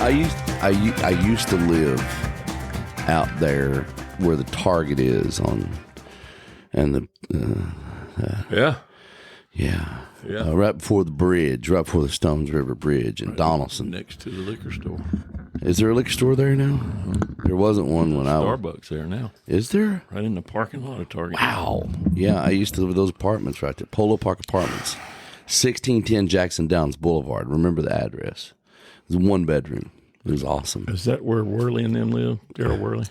I used to live out there where the Target is right before the bridge, right before the Stones River Bridge in Donaldson, next to the liquor store. Is there a liquor store there now? There wasn't one when Starbucks there now. Is there? Right in the parking lot of Target. Wow. Yeah, I used to live in those apartments right there, Polo Park Apartments, 1610 Jackson Downs Boulevard. Remember the address? It was one bedroom. It was awesome. Is that where Worley and them live? Daryl Worley?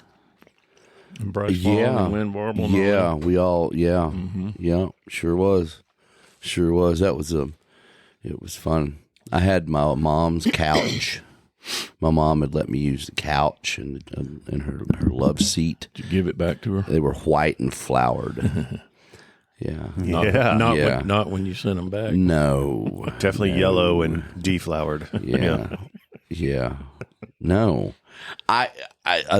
And Bryce Long and Lynn Barble? Yeah, yeah, sure was. That was it was fun. I had my mom's couch. My mom had let me use the couch and her love seat. Did you give it back to her? They were white and flowered. Yeah. Not when you sent them back. No. Definitely yellow and deflowered. Yeah. No. I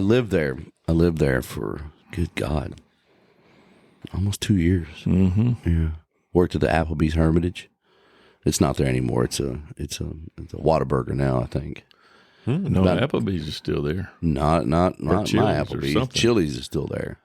lived there. I lived there for, good God, almost 2 years. Mm-hmm. Yeah. Worked at the Applebee's Hermitage. It's not there anymore. It's a Whataburger now, I think. No, Applebee's is still there. Not my Applebee's. Chili's is still there.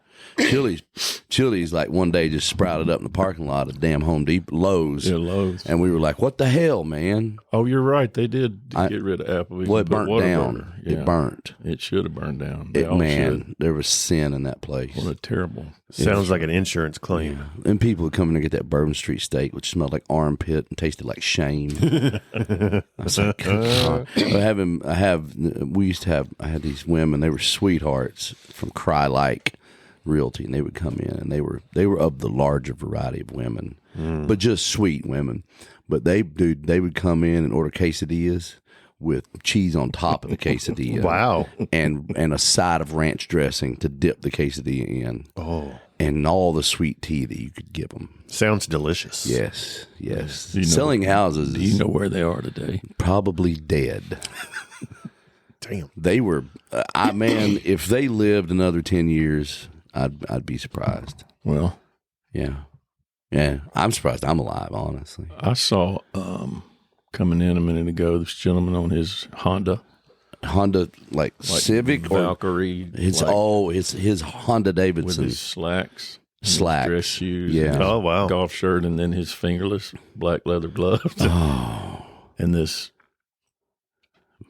Chili's like one day just sprouted up in the parking lot of damn Home Depot, Lowe's. Yeah, Lowe's. And we were like, what the hell, man? Oh, you're right. They did get rid of Applebee's. Well, it burnt down. Yeah. It burnt. It should have burned down. There was sin in that place. What a terrible. Sounds like an insurance claim. Yeah. And people would come in and get that Bourbon Street steak, which smelled like armpit and tasted like shame. I was like, I had these women, they were sweethearts from Cry Like Realty, and they would come in, and they were of the larger variety of women, but just sweet women. But they would come in and order quesadillas with cheese on top of the quesadilla. Wow. And a side of ranch dressing to dip the quesadilla in. Oh. And all the sweet tea that you could give them. Sounds delicious. Yes. Selling houses. Do you know where they are today? Probably dead. Damn. They were, if they lived another 10 years, I'd be surprised. Well, yeah. I'm surprised I'm alive, honestly. I saw coming in a minute ago this gentleman on his Honda, like Civic Valkyrie. It's his Honda Davidson with his slacks, dress dress shoes. Yeah. Oh wow. Golf shirt, and then his fingerless black leather gloves. Oh. And this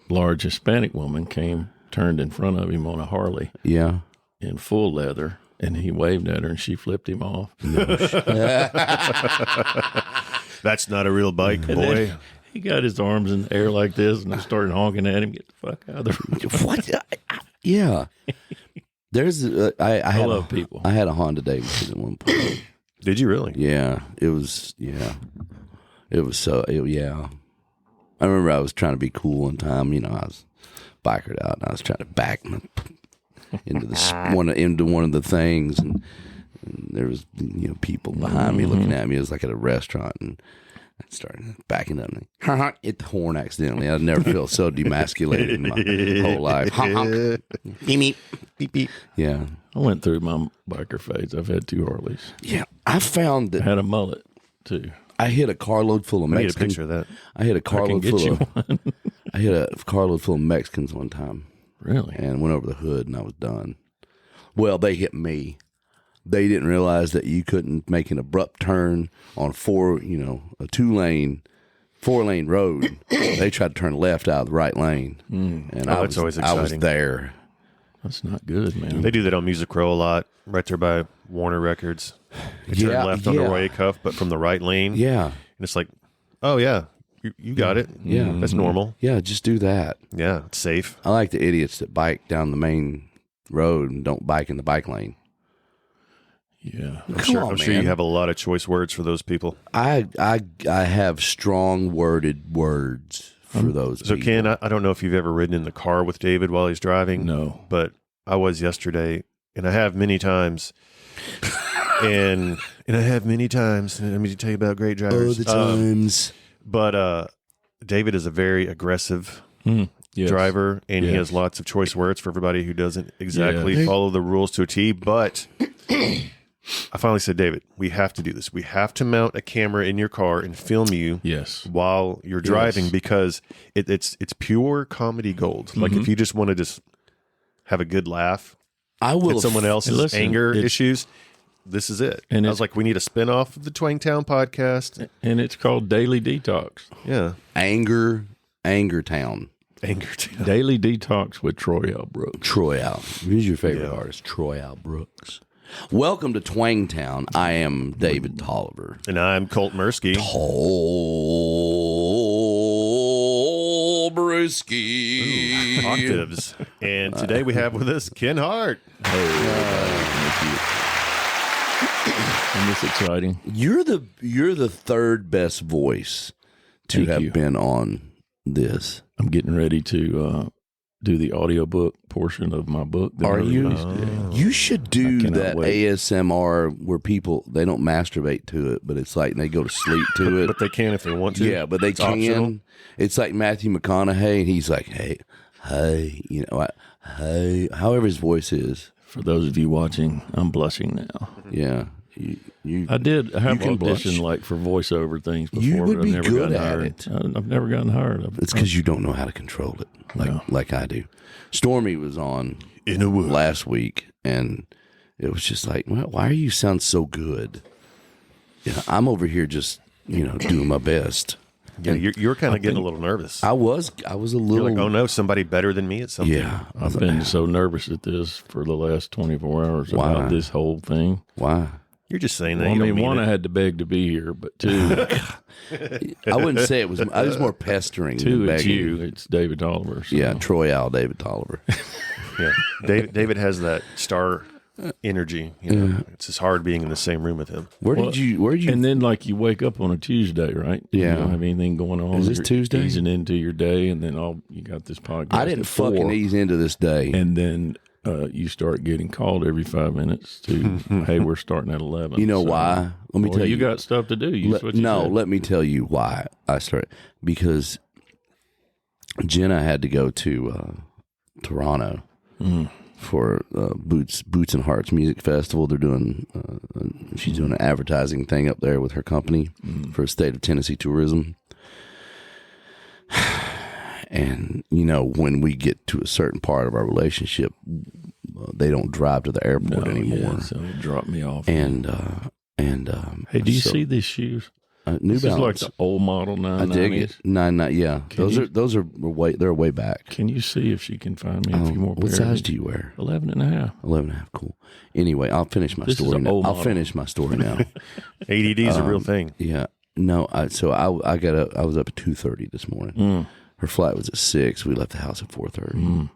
large Hispanic woman turned in front of him on a Harley. Yeah. In full leather, and he waved at her, and she flipped him off. That's not a real bike, boy. He got his arms in the air like this, and I started honking at him. Get the fuck out of the room. What? Yeah. There's I love people. I had a Honda Davidson at one point. Did you really? Yeah. It was. Yeah. It was so. Yeah. I remember I was trying to be cool one time. I was bikered out, and I was trying to back into one of the things, and there was people behind me looking at me. It was like at a restaurant, and I started backing up and hit the horn accidentally. I'd never felt so demasculated in my whole life. Beep beep beep. Yeah, I went through my biker phase. I've had 2 Harleys. Yeah, I found that I had a mullet too. I hit a carload full of Mexicans. I need a picture of that. I hit a carload full of Mexicans one time. Really? And went over the hood, and I was done. Well, they hit me. They didn't realize that you couldn't make an abrupt turn on a 4-lane road. They tried to turn left out of the right lane. And that's always exciting. I was there. That's not good, man. They do that on Music Row a lot, right there by Warner Records. They turn left on the Roy Cuff, but from the right lane. Yeah. And it's like, oh, yeah, you got it. Yeah. That's normal. Yeah, just do that. Yeah, it's safe. I like the idiots that bike down the main road and don't bike in the bike lane. Yeah. I'm sure you have a lot of choice words for those people. I have strong worded words for those people. So, Ken, I don't know if you've ever ridden in the car with David while he's driving. No. But I was yesterday, and I have many times. and I have many times. And I mean to tell you about great drivers. Oh, the times. But David is a very aggressive driver, and he has lots of choice words for everybody who doesn't exactly follow the rules to a T. But I finally said, David, we have to do this. We have to mount a camera in your car and film you while you're driving because it's pure comedy gold. Like if you just want to just have a good laugh at someone else's anger issues, this is it. And I was like, we need a spinoff of the Twangtown podcast. And it's called Daily Detox. Yeah. Anger Town. Daily Detox with Troy L. Brooks. Troy Al. Who's your favorite artist? Troy Al Brooks. Welcome to Twangtown. I am David Tolliver. And I'm Colt Mirsky. Brewski. Octaves. And today we have with us Ken Hart. Isn't this exciting? You're the third best voice to have been on this. I'm getting ready to do the audiobook portion of my book. Are you? You should do that ASMR where people, they don't masturbate to it, but it's like they go to sleep to it. But they can if they want to. Yeah, but they can. Optional. It's like Matthew McConaughey, and he's like, hey, you know, hey, however his voice is. For those of you watching, I'm blushing now. Yeah. I did have audition like for voiceover things before. You would but be I've never good gotten at hired. it. I've never gotten hired. It's because you don't know how to control it like I do. Stormy was on last week, and it was just like, well, why are you sound so good? You know, I'm over here just doing my best. Yeah, you're kind of getting a little nervous. I was a little. You're like, oh no, somebody better than me at something. Yeah, I've been so nervous at this for the last 24 hours about this whole thing. Why? You're just saying that. Well, I mean, one, I had to beg to be here, but two, I wouldn't say it was. I was more pestering. Two, than it's begging. you. It's David Tolliver. So. Yeah, Troy Al David Tolliver. Yeah, David has that star energy. It's just hard being in the same room with him. Where did you? And then, like, you wake up on a Tuesday, right? Yeah. You don't have anything going on. Is this Tuesday? Easing into your day, and then you got this podcast. I didn't fucking ease into this day, and then. You start getting called every 5 minutes to, hey, we're starting at 11. You know why? Let me tell you. You got stuff to do. Let me tell you why I started. Because Jenna had to go to Toronto for Boots and Hearts Music Festival. They're doing, she's doing an advertising thing up there with her company for State of Tennessee Tourism. And, when we get to a certain part of our relationship, they don't drive to the airport anymore. Yeah, so they drop me off. And hey, do you see these shoes? New Balance. Is like the old model 990s. I dig it. 990, yeah. Those are way back. Can you see if she can find me a few more What size do you wear? 11 and a half. 11 and a half, cool. Anyway, I'll finish my story now. I'll finish my story now. ADD is a real thing. Yeah. No, I was up at 2:30 this morning. Her flight was at 6. We left the house at 4:30.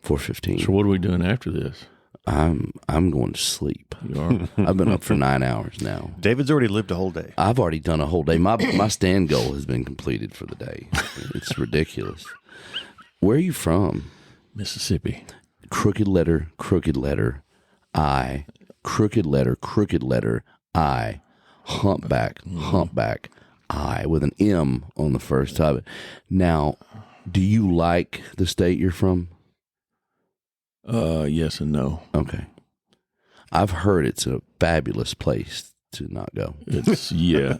4:15. So what are we doing after this? I'm going to sleep. You are? I've been up for 9 hours now. David's already lived a whole day. I've already done a whole day. My stand goal has been completed for the day. It's ridiculous. Where are you from? Mississippi. Crooked letter, I. Crooked letter, I. Humpback, I, with an M on the first of it. Now, do you like the state you're from? Yes and no. Okay. I've heard it's a fabulous place to not go. It's yeah.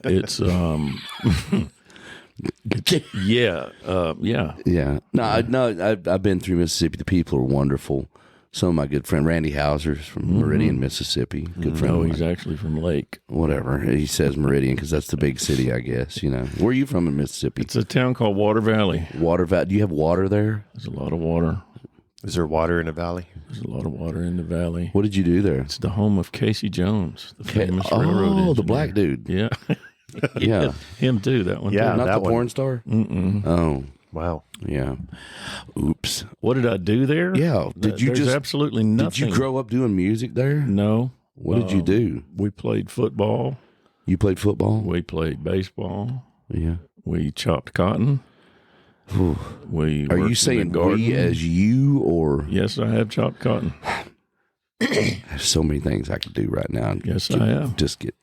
No, I've been through Mississippi. The people are wonderful. Some of my good friend Randy Hauser's from Meridian, Mississippi. Good friend. No, he's actually from Lake. Whatever. He says Meridian because that's the big city, I guess. Where are you from in Mississippi? It's a town called Water Valley. Water Valley. Do you have water there? There's a lot of water. Is there water in the valley? There's a lot of water in the valley. What did you do there? It's the home of Casey Jones, the famous railroad engineer. The black dude. Yeah. Yeah. Him too, that one. Yeah, too. Not that the one. porn star? Mm-mm. Oh. Wow. Yeah. Oops. What did I do there? Yeah. There's absolutely nothing. Did you grow up doing music there? No. What did you do? We played football. You played football? We played baseball. Yeah. We chopped cotton. We Are you saying we as you or? Yes, I have chopped cotton. There's so many things I could do right now. Yes, I have. Just get.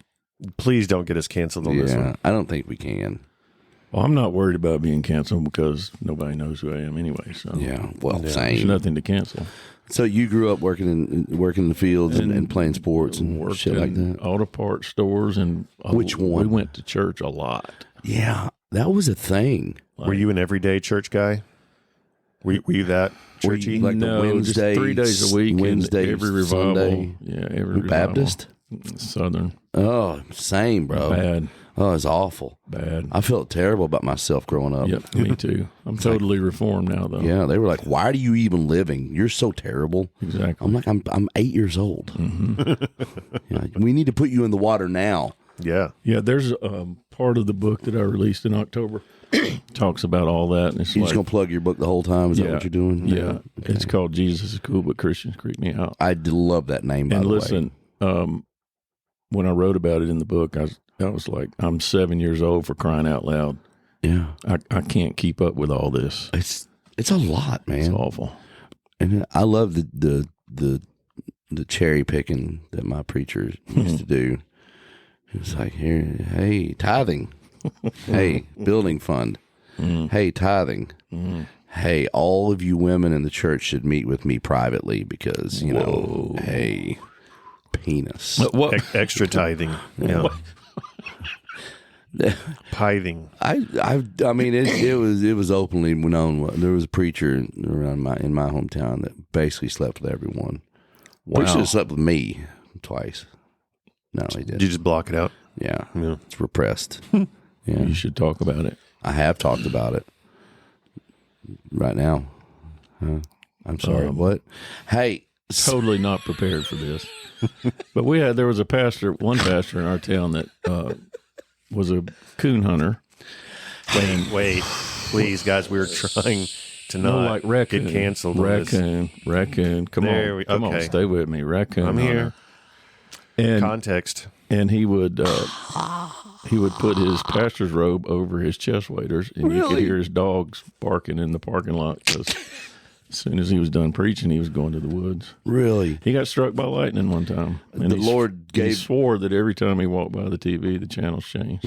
Please don't get us canceled on this one. I don't think we can. Well, I'm not worried about being canceled because nobody knows who I am anyway. So yeah, well, there's same. nothing to cancel. So you grew up working in the fields and playing sports and shit like that. Auto parts stores and which one? We went to church a lot. Yeah, that was a thing. Were you an everyday church guy? Were you that churchy? Like no, the Wednesday, just 3 days a week. Wednesday, every revival. Sunday. Yeah, every revival. Baptist? Southern. Oh, same, bro. Bad. Oh, it's awful. Bad. I felt terrible about myself growing up. Yep, me too. I'm totally reformed now, though. Yeah, they were like, "Why are you even living? You're so terrible." Exactly. I'm like, I'm 8 years old. Yeah, we need to put you in the water now. Yeah. Yeah, there's part of the book that I released in October talks about all that. And it's You're just going to plug your book the whole time? Is that what you're doing? Yeah. Okay. It's called Jesus is Cool, but Christians Creep Me Out. I love that name, by the way. And listen, when I wrote about it in the book, I was like, I'm 7 years old, for crying out loud. Yeah. I can't keep up with all this. It's a lot, man. It's awful. And I love the cherry picking that my preacher used to do. It was like, hey, tithing. Hey, building fund. Hey, tithing. Hey, all of you women in the church should meet with me privately because, you know, hey, penis. Extra tithing. Yeah. Tithing. I mean, it was openly known. There was a preacher around in my hometown that basically slept with everyone. Wow. He should have slept with me twice. No, he didn't. Did you just block it out? Yeah. Yeah. It's repressed. Yeah. You should talk about it. I have talked about it right now. I'm sorry. What? Hey. Totally not prepared for this. But there was one pastor in our town that was a coon hunter. Wait, please, guys, we were trying to not raccoon, get canceled. Raccoon. Come on, stay with me. Raccoon. I'm here. And context. And he would put his pastor's robe over his chest waders, and you could hear his dogs barking in the parking lot because as soon as he was done preaching, he was going to the woods. Really? He got struck by lightning one time. And he swore that every time he walked by the TV, the channels changed.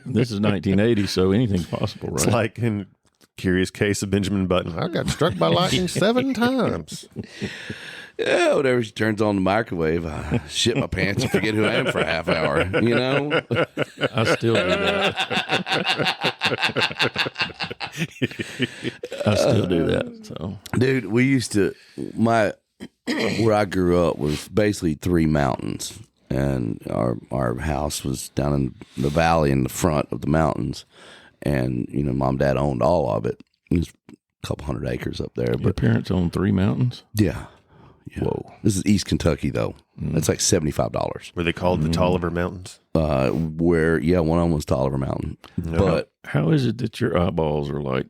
This is 1980, so anything's possible, right? It's like in Curious Case of Benjamin Button. I got struck by lightning 7 times. Yeah, whenever she turns on the microwave, I shit my pants and forget who I am for a half hour. You know? I still do that. So, dude, we used to where I grew up was basically 3 mountains, and our house was down in the valley in the front of the mountains, and you know, mom and dad owned all of it. There's a couple hundred acres up there. Your parents own 3 mountains? Yeah. Whoa! This is East Kentucky, though. That's like $75. Were they called the Tolliver Mountains? One of them was Tolliver Mountain. No. But how is it that your eyeballs are like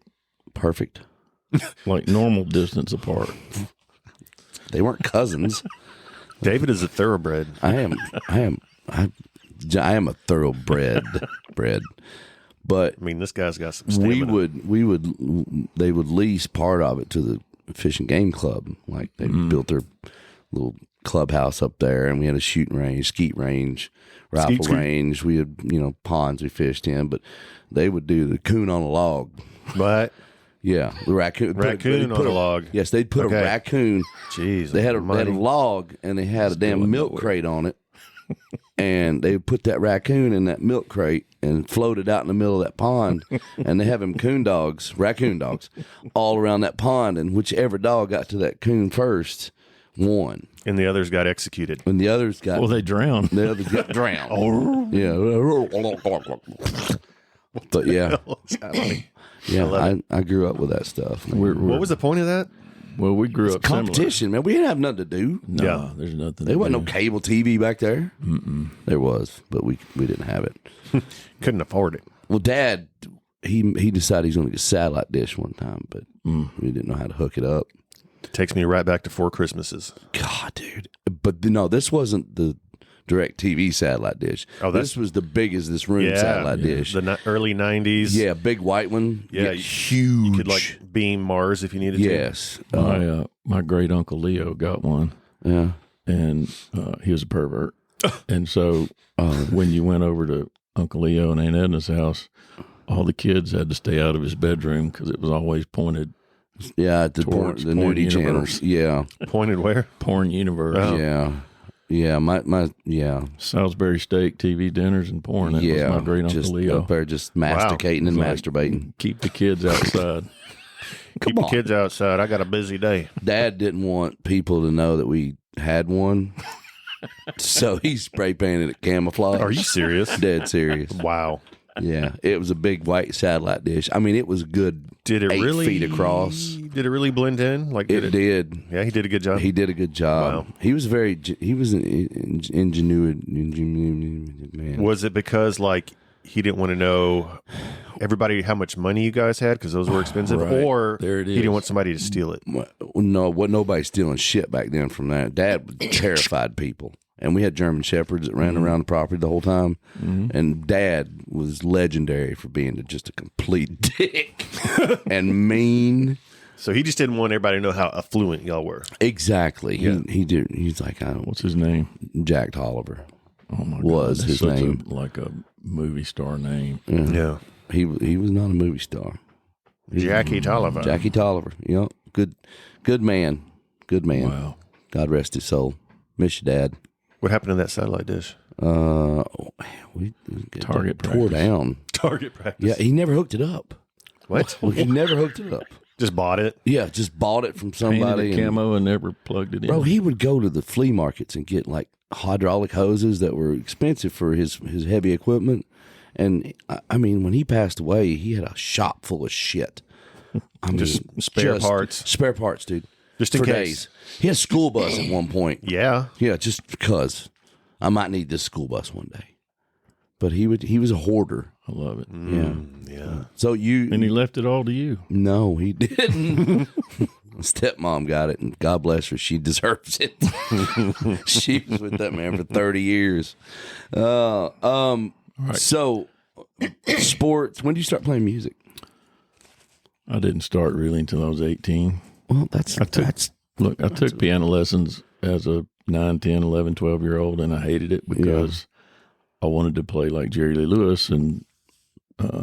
perfect, like normal distance apart? They weren't cousins. David is a thoroughbred. I am a thoroughbred. But I mean, this guy's got some stamina. They would lease part of it to the Fish and Game Club. Like they built their little clubhouse up there, and we had a shooting range, skeet range, rifle range. We had, you know, ponds we fished in, but they would do the coon on a log. What? Yeah, the raccoon on a log. Yes, they'd put a raccoon. Jeez, they had a log, and they had a damn milk crate on it, and they would put that raccoon in that milk crate and float it out in the middle of that pond, and they have them raccoon dogs, all around that pond, and whichever dog got to that coon first won. And the others got executed. And the others got... Well, they drowned. The others got drowned. Yeah. But yeah. Yeah, I grew up with that stuff. What was the point of that? Well, we grew up competition, similar. man. We didn't have nothing to do. No, there's nothing. There wasn't no cable TV back there. Mm-mm. There was, but we didn't have it. Couldn't afford it. Well, Dad, he decided he's going to get a satellite dish one time, but we didn't know how to hook it up. Takes me right back to 4 Christmases. God, dude. But no, this wasn't the direct TV satellite dish. Oh, this was the big as this room satellite dish. The early 90s. Yeah, big white one. Yeah, huge. You could like beam Mars if you needed to. Yes. My great uncle Leo got one. Yeah. And he was a pervert. And so when you went over to Uncle Leo and Aunt Edna's house, all the kids had to stay out of his bedroom because it was always pointed. Yeah, the nudie channels. Yeah, pointed where? Porn universe. Oh. Yeah, Salisbury steak, TV dinners, and porn. That was my great Uncle Leo. Up there just masticating and masturbating. Keep the kids outside. Keep the kids outside. I got a busy day. Dad didn't want people to know that we had one, so he spray painted it camouflage. Are you serious? Dead serious. Wow. Yeah, it was a big white satellite dish. I mean, it was good. Did it 8 really feet across? Did it really blend in? Like it did. Yeah, he did a good job. He did a good job. Wow. He was an ingenuity man. Was it because like he didn't want to know everybody how much money you guys had because those were expensive, right. Or there it is. He didn't want somebody to steal it? No, wasn't nobody stealing shit back then from that. Dad terrified people. And we had German Shepherds that ran around the property the whole time. Mm-hmm. And Dad was legendary for being just a complete dick and mean. So he just didn't want everybody to know how affluent y'all were. Exactly. Yeah. He did. He's like, what's his name? Jack Tolliver. Oh my God. Was his name. Like a movie star name. Yeah. He was not a movie star. Jackie Tolliver. Jackie Tolliver. Yeah. Good man. Good man. Wow. God rest his soul. Miss you, Dad. What happened to that satellite dish? We Target tore down. Target practice. Yeah, he never hooked it up. What? He never hooked it up. Just bought it? Yeah, just bought it from somebody. Painted camo and never plugged it in. Bro, he would go to the flea markets and get like hydraulic hoses that were expensive for his heavy equipment. And I mean, when he passed away, he had a shop full of shit. Just spare parts, dude. Just in for case. Days. He had a school bus at one point. Yeah. Yeah, just because I might need this school bus one day. But he was a hoarder. I love it. Yeah. So and he left it all to you. No, he didn't. Stepmom got it, and God bless her, she deserves it. She was with that man for 30 years. Right. So sports. When did you start playing music? I didn't start really until I was 18. Well, I took piano lessons as a 9, 10, 11, 12-year-old, and I hated it because I wanted to play like Jerry Lee Lewis, and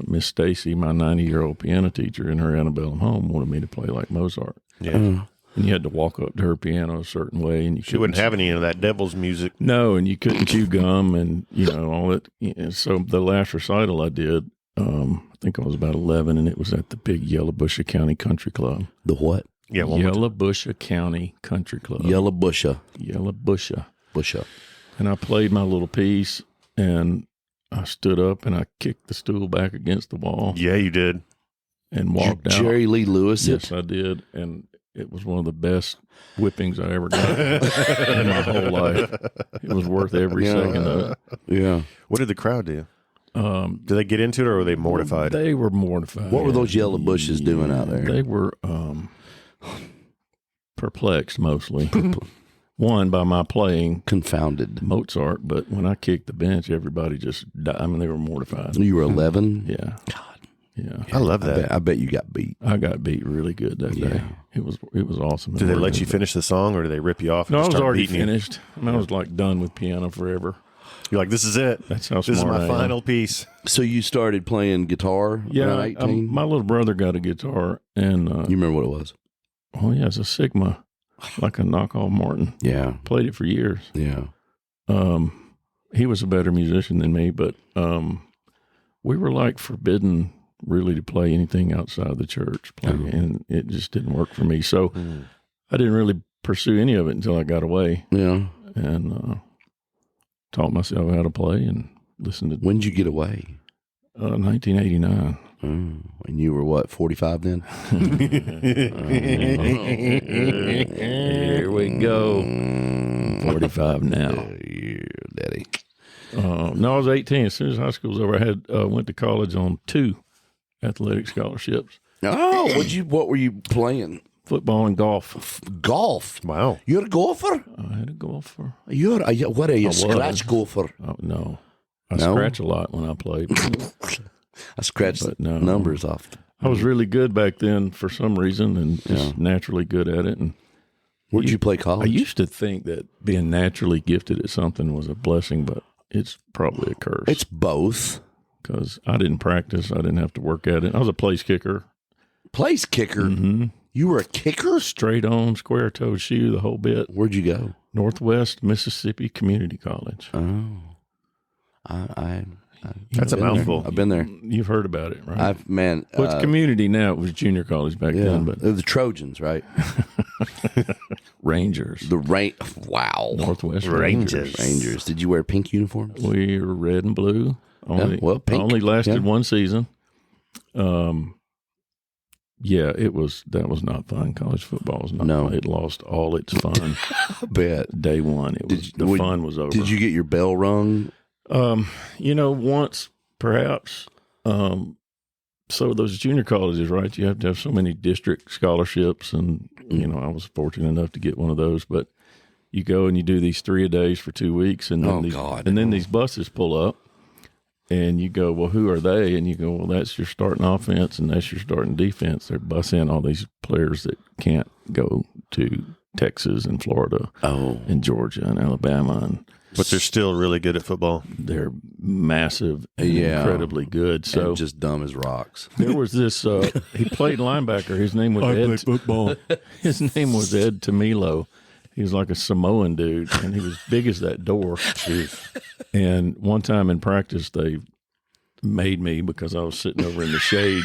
Miss Stacy, my 90-year-old piano teacher in her antebellum home, wanted me to play like Mozart. Yeah. And you had to walk up to her piano a certain way. And she wouldn't have any of that devil's music. No, and you couldn't chew gum and, all that. So the last recital I did, I think I was about 11, and it was at the big Yellowbusha County Country Club. The what? Yeah, Yellowbusha County Country Club. Yellowbusha. Busha. And I played my little piece, and I stood up and I kicked the stool back against the wall. Yeah, you did. And walked out. Jerry Lee Lewis? Yes, I did. And it was one of the best whippings I ever got in my whole life. It was worth every second of it. Yeah. What did the crowd do? Did they get into it, or were they mortified? They were mortified. What were those yellow bushes doing out there? They were perplexed mostly. One, by my playing confounded Mozart, but when I kicked the bench, everybody just died. I mean, they were mortified. You were 11? Yeah. God. Yeah. I love that. I bet you got beat. I got beat really good that day. It was awesome. Did they let you finish the song, or did they rip you off? No, I was already finished. I mean, I was like done with piano forever. You're like, this is it. That's how smart This is my I final am. piece. So you started playing guitar around 18? My little brother got a guitar, and you remember what it was? Oh yeah, it's a Sigma, like a knockoff Martin. Yeah, played it for years. Yeah. He was a better musician than me, but we were like forbidden really to play anything outside the church, and it just didn't work for me. So I didn't really pursue any of it until I got away. Yeah, and taught myself how to play and listened to. When did you get away? 1989. And you were what, 45 then? Here we go. 45 now. Yeah, daddy. No, I was 18. As soon as high school was over, I had went to college on 2 athletic scholarships. Oh, what were you playing? Football and golf. Golf? Wow. You're a golfer? I had a golfer. What are you, scratch golfer? Oh, no. I scratch a lot when I played. I scratched numbers off. I was really good back then for some reason, and just naturally good at it. And where'd you play college? I used to think that being naturally gifted at something was a blessing, but it's probably a curse. It's both. because I didn't practice. I didn't have to work at it. I was a place kicker. Place kicker? Mm-hmm. You were a kicker? Straight on, square toe shoe, the whole bit. Where'd you go? Northwest Mississippi Community College. Oh. That's a mouthful. I've been there. You've heard about it, right? What's community now? It was junior college back then, but the Trojans, right? Rangers. Wow. Northwest Rangers. Did you wear pink uniforms? We were red and blue. Pink. Only lasted one season. Yeah, that was not fun. College football was not fun. It lost all its fun. I bet. Day one. The fun was over. Did you get your bell rung? Once perhaps. So those junior colleges, right? You have to have so many district scholarships, and I was fortunate enough to get one of those. But you go and you do these 3-a-days for 2 weeks, and then these buses pull up, and you go, well, who are they? And you go, well, that's your starting offense, and that's your starting defense. They're bussing all these players that can't go to Texas and Florida, and Georgia and Alabama, but they're still really good at football. They're massive, and incredibly good. So and just dumb as rocks. There was this. He played linebacker. His name was Ed. Played football. His name was Ed Tamilo. He was like a Samoan dude, and he was big as that door. And one time in practice, they made me, because I was sitting over in the shade,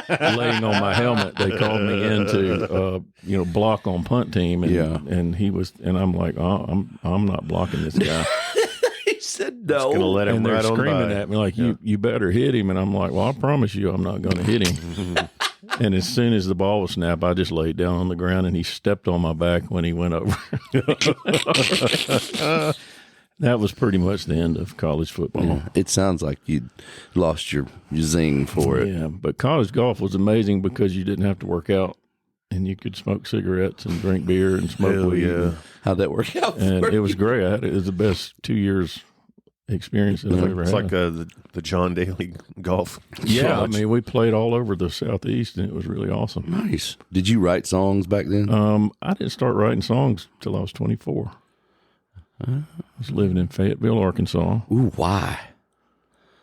laying on my helmet. They called me in to, block on punt team, and he was, and I'm like, oh, I'm not blocking this guy. He said no. Going to let him and they're right on screaming by. at me like, you better hit him, and I'm like, well, I promise you, I'm not going to hit him. And as soon as the ball was snapped, I just laid down on the ground, and he stepped on my back when he went over. That was pretty much the end of college football. Yeah, it sounds like you lost your zing for it. Yeah, but college golf was amazing because you didn't have to work out, and you could smoke cigarettes and drink beer and smoke weed. Yeah. How'd that work out? And it was great. It was the best 2 years experience that I've ever It's had. like the John Daly golf. Yeah, college. I mean, we played all over the Southeast, and it was really awesome. Nice. Did you write songs back then? I didn't start writing songs till I was 24. I was living in Fayetteville, Arkansas. Ooh, why?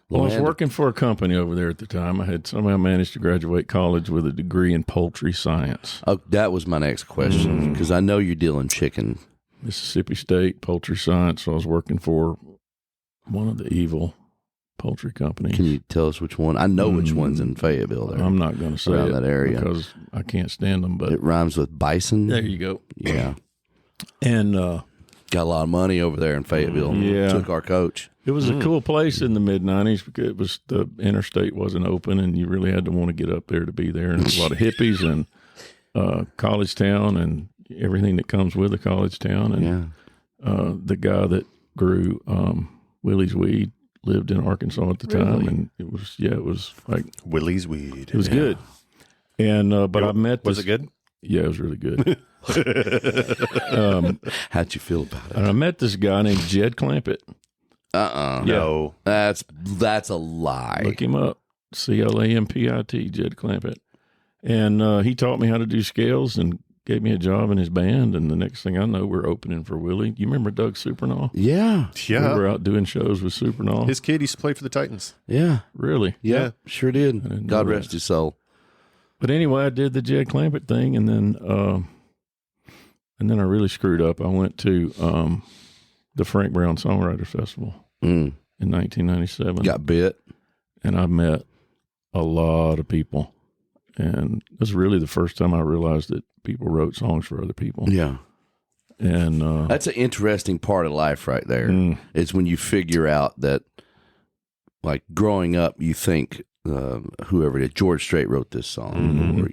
Well, I was working for a company over there at the time. I had somehow managed to graduate college with a degree in poultry science. Oh, that was my next question, because I know you're dealing chicken. Mississippi State poultry science. So I was working for one of the evil poultry companies. Can you tell us which one? I know which one's in Fayetteville. There, I'm not going to say around it that area because I can't stand them. But it rhymes with bison. There you go. Yeah, and got a lot of money over there in Fayetteville. Yeah, took our coach. It was a cool place in the mid-'90s because the interstate wasn't open, and you really had to want to get up there to be there. And there's a lot of hippies and college town and everything that comes with a college town. And the guy that grew Willie's weed lived in Arkansas at the time, and it was like Willie's weed. It was good. And but I met was it good? Yeah, it was really good. How'd you feel about it? And I met this guy named Jed Clampett. No, that's a lie. Look him up. Clampit, Jed Clampett. And he taught me how to do scales and gave me a job in his band. And the next thing I know, we're opening for Willie. You remember Doug Supernaw? Yeah. We were out doing shows with Supernaw. His kid used to play for the Titans. Yeah. Really? Yeah. Sure did. God rest his soul. But anyway, I did the Jed Clampett thing, and then I really screwed up. I went to the Frank Brown Songwriter Festival in 1997. Got bit. And I met a lot of people. And it was really the first time I realized that people wrote songs for other people. Yeah. And that's an interesting part of life right there. It's when you figure out that, like, growing up, you think whoever it is, George Strait wrote this song,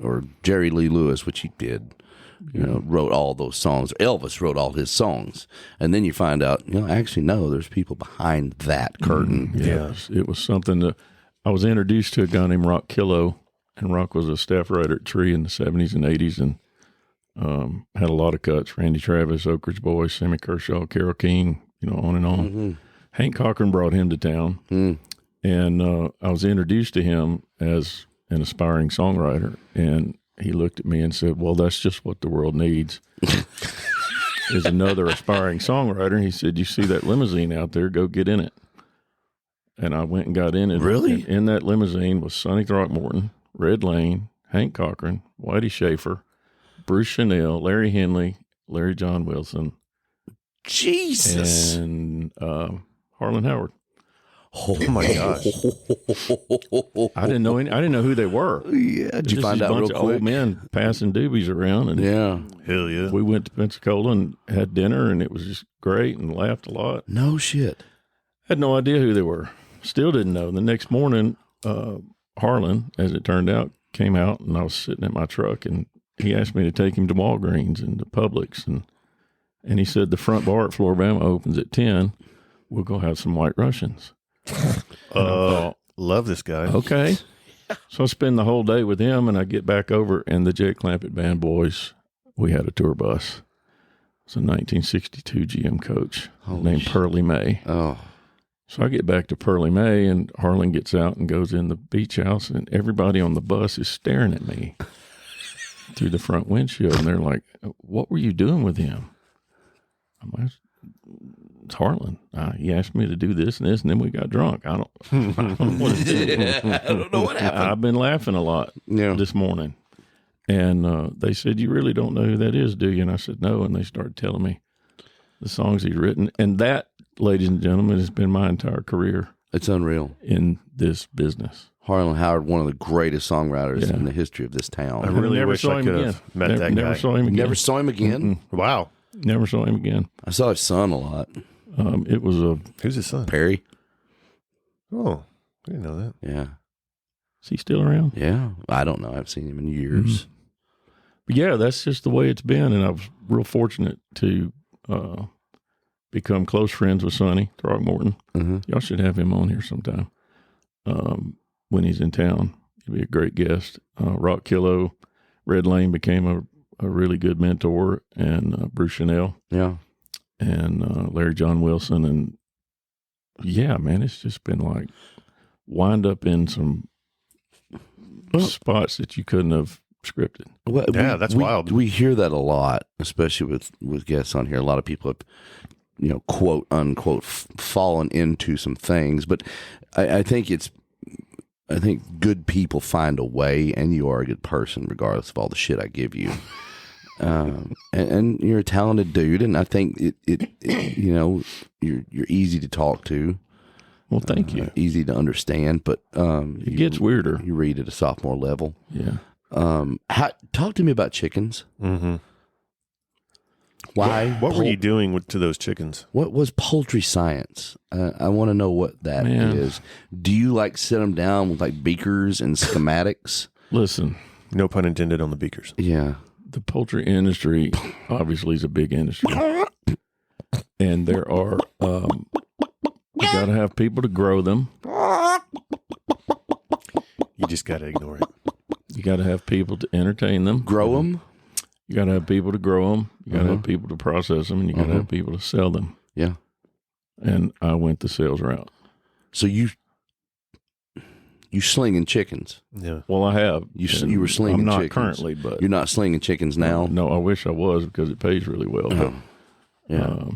or Jerry Lee Lewis, which he did, wrote all those songs. Elvis wrote all his songs. And then you find out, actually, no, there's people behind that curtain. Yes. It was something that I was introduced to a guy named Rock Killow. And Rock was a staff writer at Tree in the 70s and 80s and had a lot of cuts. Randy Travis, Oak Ridge Boys, Sammy Kershaw, Carole King, on and on. Mm-hmm. Hank Cochran brought him to town. And I was introduced to him as an aspiring songwriter. And he looked at me and said, well, that's just what the world needs is another aspiring songwriter. And he said, you see that limousine out there, go get in it. and I went and got in it. Really? And in that limousine was Sonny Throckmorton, Red Lane, Hank Cochran, Whitey Schaefer, Bruce Chanel, Larry Henley, Larry John Wilson, Jesus, and Harlan Howard. Oh my gosh! I didn't know who they were. Yeah, did you find out a bunch real of quick? old men passing doobies around, and Hell yeah! we went to Pensacola and had dinner, and it was just great, and laughed a lot. No shit. Had no idea who they were. Still didn't know. The next morning, Harlan, as it turned out, came out, and I was sitting at my truck, and he asked me to take him to Walgreens and to Publix, and he said the front bar at Floribama opens at 10. We'll go have some White Russians. Love this guy. Okay. So I spend the whole day with him, and I get back over, and the Jake Clampett Band boys, we had a tour bus. It's a 1962 GM coach named Pearlie May. Oh. So I get back to Pearlie May, and Harlan gets out and goes in the beach house, and everybody on the bus is staring at me through the front windshield, and they're like, "What were you doing with him?" I'm like, "It's Harlan. He asked me to do this and this, and then we got drunk. I don't know what to do." I don't know what happened. I've been laughing a lot this morning. And they said, "You really don't know who that is, do you?" And I said, "No." And they started telling me the songs he's written. And that, ladies and gentlemen, has been my entire career. It's unreal. In this business. Harlan Howard, one of the greatest songwriters in the history of this town. I really never wish saw I him could again. have met that guy. Never saw him again. Never saw him again? Wow. Never saw him again. I saw his son a lot. It was Who's his son? Perry. Oh, I didn't know that. Yeah. Is he still around? Yeah. I don't know. I've seen him in years. But yeah, that's just the way it's been. And I was real fortunate to become close friends with Sonny Throckmorton. Y'all should have him on here sometime when he's in town. He'd be a great guest. Rock Killo, Red Lane became a really good mentor, and Bruce Chanel. Yeah. And Larry John Wilson. And yeah, man, it's just been like wind up in some spots that you couldn't have scripted. Well, that's wild. We hear that a lot, especially with guests on here. A lot of people have, quote unquote, fallen into some things. But I think good people find a way, and you are a good person regardless of all the shit I give you. And you're a talented dude, and I think you're easy to talk to. Well, thank you. Easy to understand, but it gets weirder. You read at a sophomore level. Yeah. Talk to me about chickens. Mm-hmm. Why? What were you doing to those chickens? What was poultry science? I want to know what that is. Do you sit them down with beakers and schematics? Listen, no pun intended on the beakers. Yeah. The poultry industry obviously is a big industry, and there are you got to have people to grow them. You just got to ignore it. You got to have people to entertain them. Grow them? You got to have people to grow them. You got to have people to process them, and you got to have people to sell them. Yeah. And I went the sales route. So you slinging chickens? Yeah. Well, I have. You were slinging. I'm not chickens. currently, but you're not slinging chickens now. No, I wish I was because it pays really well. But, yeah.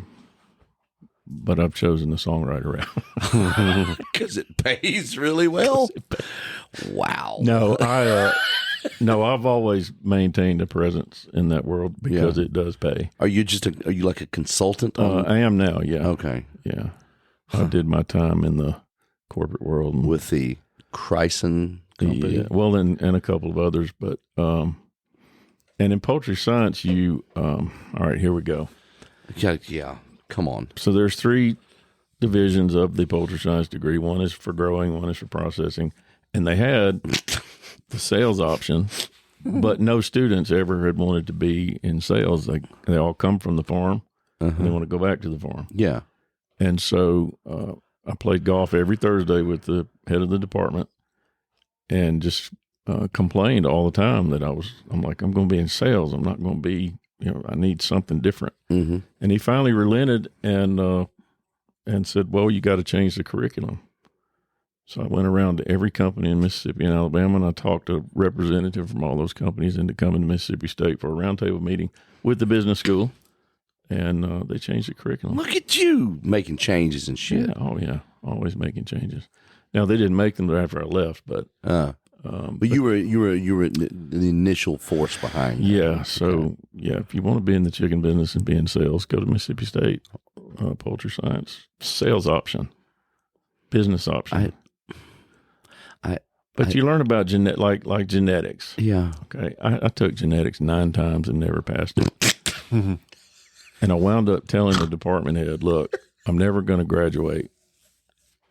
But I've chosen the songwriter route because it pays really well. Wow. No, I've always maintained a presence in that world because it does pay. Are you are you like a consultant? I am now. Yeah. Okay. Yeah. I did my time in the corporate world with the Chryson company. Yeah. Well, and a couple of others, but and in poultry science, all right, here we go. Yeah. Come on. So there's 3 divisions of the poultry science degree. One is for growing, one is for processing. And they had the sales option, but no students ever had wanted to be in sales. They all come from the farm, and they want to go back to the farm. Yeah. And so I played golf every Thursday with the head of the department and just complained all the time that I'm like, I'm going to be in sales. I'm not going to be, I need something different. Mm-hmm. And he finally relented and said, well, you got to change the curriculum. So I went around to every company in Mississippi and Alabama, and I talked to a representative from all those companies into coming to Mississippi State for a roundtable meeting with the business school, and they changed the curriculum. Look at you making changes and shit. Yeah, always making changes. Now they didn't make them after I left, but you were the initial force behind. Yeah. So if you want to be in the chicken business and be in sales, go to Mississippi State Poultry Science sales option, business option. But you learn about like genetics. Yeah. Okay. I took genetics 9 times and never passed it. And I wound up telling the department head, look, I'm never going to graduate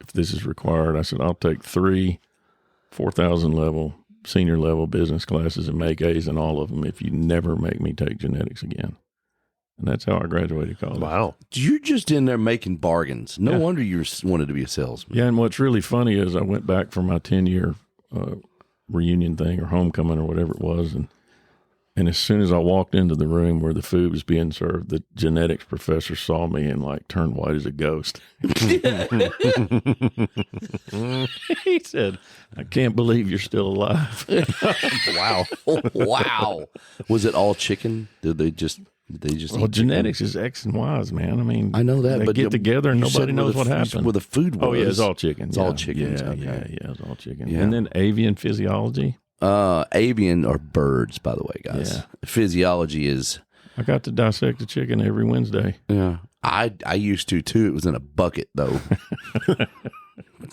if this is required. I said, I'll take 3 4,000 level, senior level business classes and make A's in all of them if you never make me take genetics again. And that's how I graduated college. Wow. You're just in there making bargains. No wonder you wanted to be a salesman. Yeah, and what's really funny is I went back for my 10-year reunion thing or homecoming or whatever it was, and as soon as I walked into the room where the food was being served, the genetics professor saw me and turned white as a ghost. He said, "I can't believe you're still alive." Wow. Wow. Was it all chicken? Did they just Well, genetics is X and Y's, man. I mean, I know that, they but get together and nobody knows what happened. Where the food was. Oh, yeah, it's all chicken. It's all chickens. Yeah, okay. it's all chicken. Yeah. And then avian physiology. Avian are birds, by the way, guys. Yeah. Physiology is. I got to dissect a chicken every Wednesday. Yeah, I used to too. It was in a bucket though.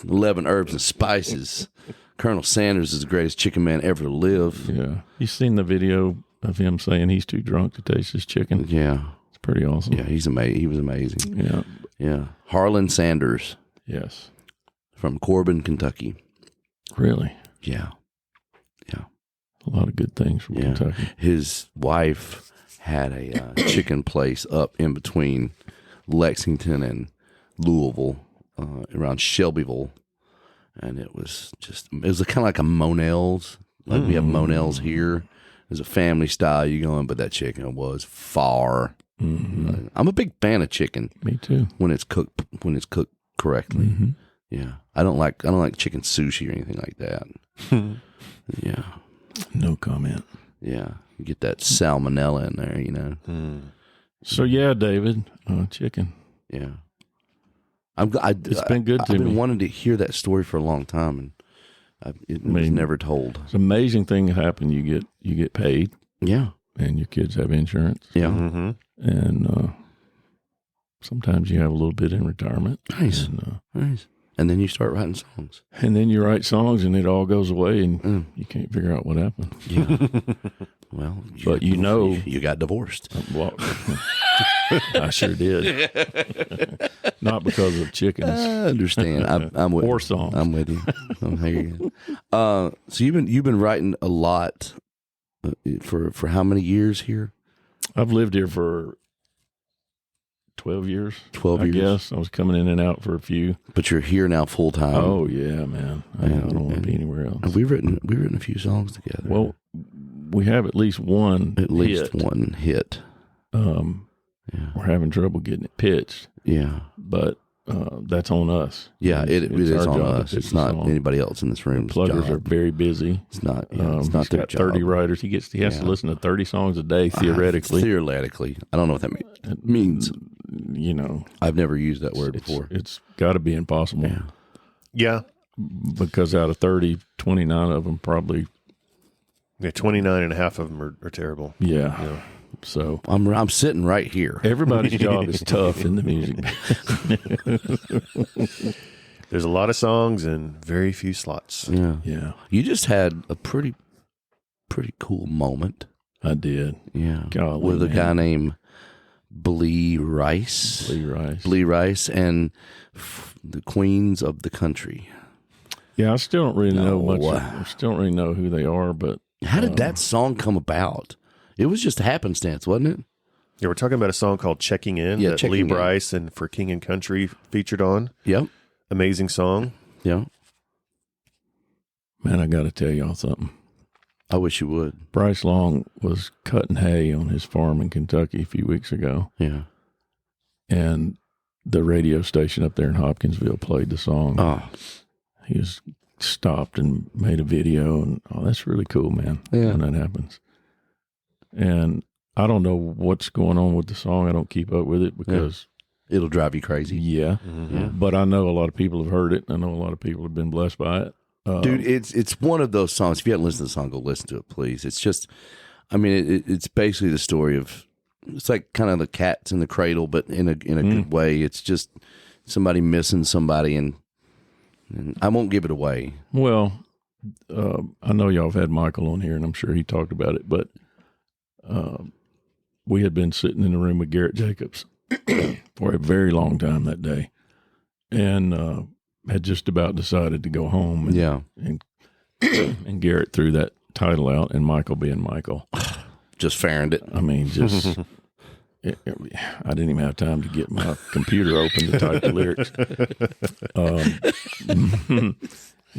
11 herbs and spices. Colonel Sanders is the greatest chicken man ever to live. Yeah, you seen the video of him saying he's too drunk to taste his chicken? Yeah, it's pretty awesome. Yeah, he's amazing. He was amazing. Yeah, yeah. Harlan Sanders. Yes, from Corbin, Kentucky. Really? Yeah. Yeah. A lot of good things from Kentucky. His wife had a chicken place up in between Lexington and Louisville, around Shelbyville. And it was kind of like a Monell's. Like we have Monell's here. There's a family style you go in, but that chicken was far. Mm-hmm. I'm a big fan of chicken. Me too. When it's cooked correctly. Mm-hmm. Yeah. I don't like chicken sushi or anything like that. Yeah. No comment. Yeah. You get that salmonella in there, you know. So yeah, David, chicken. Yeah. It's been good to me. I've been wanting to hear that story for a long time, and it was never told. It's an amazing thing that happened. You get paid. Yeah. And your kids have insurance. Yeah. Mm-hmm. And sometimes you have a little bit in retirement. Nice. Nice. And then you start writing songs. And then you write songs, and it all goes away, and you can't figure out what happened. Yeah. Well, you got divorced. Well, I sure did. Not because of chickens. I understand. I'm with or songs. I'm with you. I'm here. So you've been writing a lot for how many years here? I've lived here for 12 years. 12 years. I guess. I was coming in and out for a few. But you're here now full time. Oh yeah, man. I don't want to be anywhere else. And we've written a few songs together. Well, we have at least one hit. We're having trouble getting it pitched. Yeah. But that's on us. Yeah, it is on us. It's not anybody else in this room. Pluggers are very busy. It's not. Yeah, it's not their got 30 job. writers. He has to listen to 30 songs a day theoretically. Theoretically, I don't know what that means. You know, I've never used that word before. It's got to be impossible. Yeah, because out of 30, 29 of them probably. Yeah, 29 and a half of them are terrible. Yeah. So I'm sitting right here. Everybody's job is tough in the music. There's a lot of songs and very few slots. Yeah. Yeah. You just had a pretty cool moment. I did. Yeah. Golly, with a guy named Lee Brice. Lee Brice and the Queens of the Country. Yeah, I still don't really know much. I still don't really know who they are, but how did that song come about? It was just a happenstance, wasn't it? Yeah, we're talking about a song called Checking In that Lee Brice and For King and Country featured on. Yep. Amazing song. Yeah. Man, I got to tell y'all something. I wish you would. Bryce Long was cutting hay on his farm in Kentucky a few weeks ago. Yeah. And the radio station up there in Hopkinsville played the song. Oh. He was stopped and made a video, and that's really cool, man. Yeah. When that happens. And I don't know what's going on with the song. I don't keep up with it because it'll drive you crazy. Yeah. But I know a lot of people have heard it. I know a lot of people have been blessed by it. Dude, it's one of those songs. If you haven't listened to the song, go listen to it, please. It's just, I mean, it's basically the story of, it's like kind of the cats in the cradle, but in a good way. It's just somebody missing somebody, and I won't give it away. Well, I know y'all have had Michael on here, and I'm sure he talked about it, but we had been sitting in the room with Garrett Jacobs for a very long time that day, and had just about decided to go home. And, and Garrett threw that title out, and Michael being Michael. Just farroned it. I mean, just... I didn't even have time to get my computer open to type the lyrics.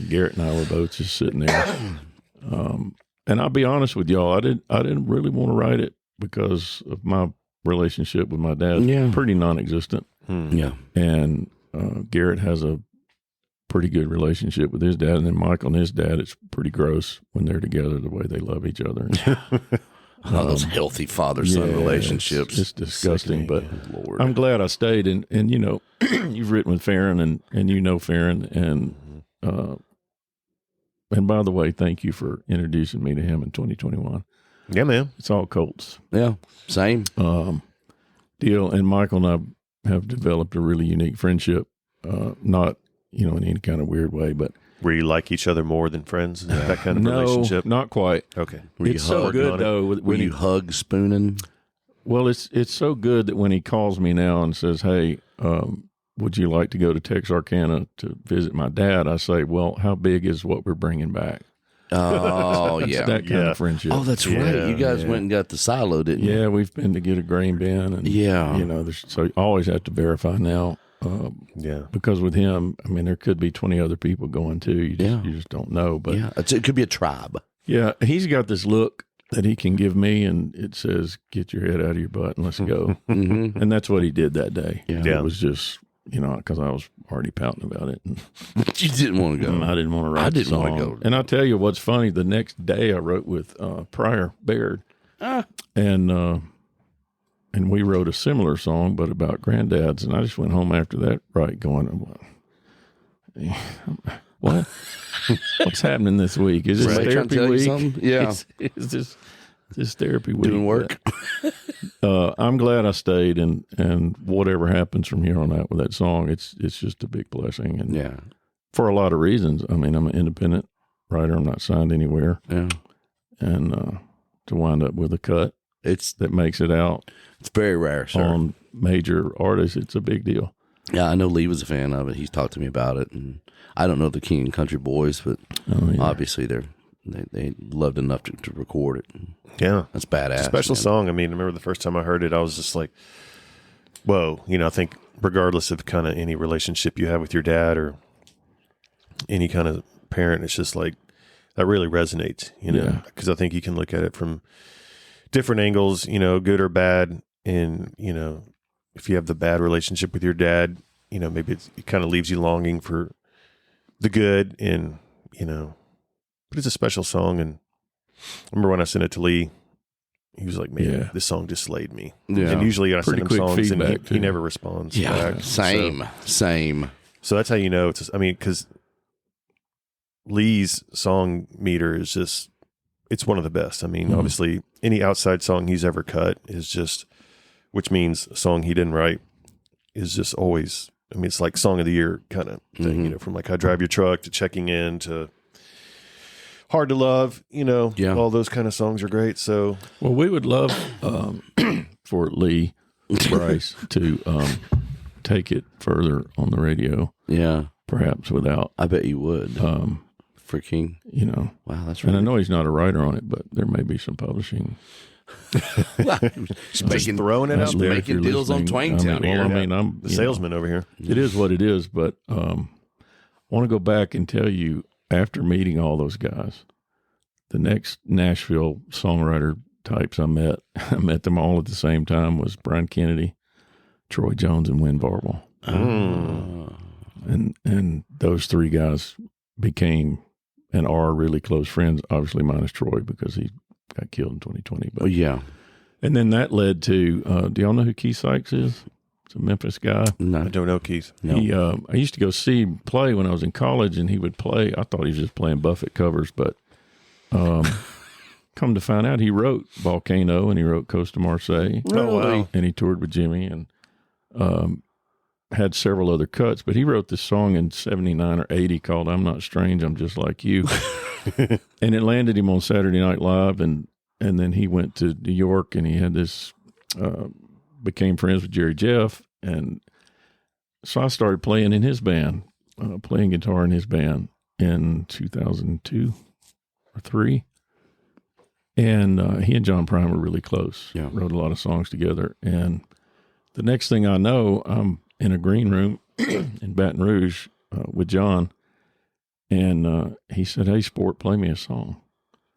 Garrett and I were both just sitting there. And I'll be honest with y'all, I didn't really want to write it because of my relationship with my dad. Yeah. Pretty non-existent. Yeah. And Garrett has a pretty good relationship with his dad, and then Michael and his dad, it's pretty gross when they're together, the way they love each other. Those healthy father-son relationships. It's disgusting, but Lord. I'm glad I stayed. And you know, you've written with Farron, and you know Farron. And by the way, thank you for introducing me to him in 2021. Yeah, man. It's all Colts. Yeah, same. Deal. And Michael and I have developed a really unique friendship, not, you know, in any kind of weird way, but where you like each other more than friends, that kind of relationship? Not quite. Okay. It's so good, though. Were you hug spooning? Well, it's so good that when he calls me now and says, hey, would you like to go to Texarkana to visit my dad? I say, well, how big is what we're bringing back? Oh, It's yeah. that kind of friendship. Oh, that's right. You guys went and got the silo, didn't you? Yeah, we've been to get a grain bin. And, you know, so you always have to verify now. Because with him, I mean, there could be 20 other people going too. You just don't know. But it could be a tribe. Yeah, he's got this look that he can give me, and it says, "Get your head out of your butt and let's go." And that's what he did that day. It was just, you know, because I was already pouting about it. And you didn't want to go. I didn't want to write. I didn't want to go. And I'll tell you what's funny. The next day, I wrote with Pryor Baird, and we wrote a similar song, but about granddads. And I just went home after that, going, what? What's happening this week? Is this therapy week? Yeah. Is this therapy week? Doing work? I'm glad I stayed, and whatever happens from here on out with that song, it's just a big blessing. And for a lot of reasons. I mean, I'm an independent writer. I'm not signed anywhere. Yeah. And to wind up with a cut that makes it out. It's very rare, sir. On major artists, it's a big deal. Yeah, I know Lee was a fan of it. He's talked to me about it, and I don't know the King and Country Boys, but obviously they loved enough to record it. Yeah, that's badass. Special song. I mean, I remember the first time I heard it, I was just like, "Whoa!" You know, I think regardless of kind of any relationship you have with your dad or any kind of parent, it's just like that really resonates. You know, because I think you can look at it from different angles. You know, good or bad. And, you know, if you have the bad relationship with your dad, you know, maybe it kind of leaves you longing for the good, and, you know, but it's a special song. And I remember when I sent it to Lee, he was like, man, this song just slayed me. Yeah. And usually I send him songs and he never responds. Yeah, same. So that's how you know it's, I mean, because Lee's song meter is just, it's one of the best. I mean, obviously any outside song he's ever cut is just, which means a song he didn't write, is just always, I mean, it's like song of the year kind of thing, you know, from like I Drive Your Truck to Checking In to Hard to Love, you know, all those kind of songs are great. So, well, we would love for Lee Brice to take it further on the radio. Yeah. Perhaps without. I bet you would. For King. You know. Wow, that's right. And I know he's not a writer on it, but there may be some publishing. Just throwing it out there. Making deals on Twangtown here. I mean, I'm the salesman over here. It is what it is, but I want to go back and tell you, after meeting all those guys, the next Nashville songwriter types I met them all at the same time, was Brian Kennedy, Troy Jones, and Win Barwell. And those three guys became and are really close friends, obviously minus Troy because he got killed in 2020. But yeah. And then that led to, do y'all know who Keith Sykes is? It's a Memphis guy. No, I don't know Keith. No. He, I used to go see him play when I was in college, and he would play. I thought he was just playing Buffett covers, but come to find out, he wrote Volcano and he wrote Coast to Marseille. Really? Oh, wow. And he toured with Jimmy and had several other cuts. But he wrote this song in 79 or 80 called I'm Not Strange, I'm Just Like You. And it landed him on Saturday Night Live, and then he went to New York and he had this, became friends with Jerry Jeff. And so I started playing in his band, playing guitar in his band in 2002 or 3. And he and John Prine were really close. Yeah. Wrote a lot of songs together. And the next thing I know, I'm in a green room in Baton Rouge with John. And he said, "Hey, Sport, play me a song."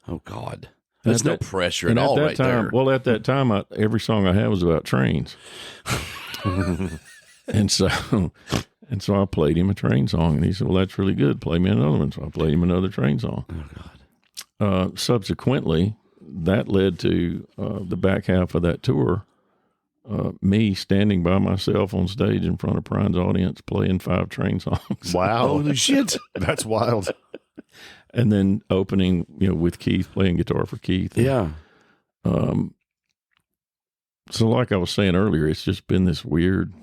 Oh, God. That's no pressure at all that right time, there. Well, at that time, every song I had was about trains. And so I played him a train song. And he said, "Well, that's really good. Play me another one." So I played him another train song. Oh, God. Subsequently, that led to the back half of that tour, me standing by myself on stage in front of Prine's audience playing 5 train songs. Wow. Holy shit. That's wild. And then opening, with Keith, playing guitar for Keith. Yeah. So like I was saying earlier, it's just been this weird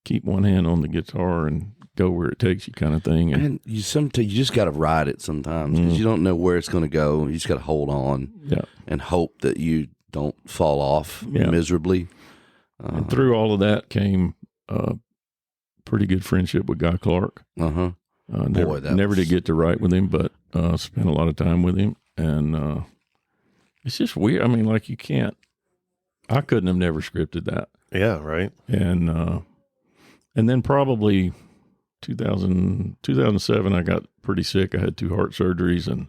keep one hand on the guitar and go where it takes you kind of thing. And you just got to ride it sometimes because you don't know where it's going to go. You just got to hold on and hope that you don't fall off miserably. And through all of that came pretty good friendship with Guy Clark. Never did get to write with him, but spent a lot of time with him. And it's just weird. I mean, like I couldn't have never scripted that. Yeah, right. And then probably 2007, I got pretty sick. I had 2 heart surgeries and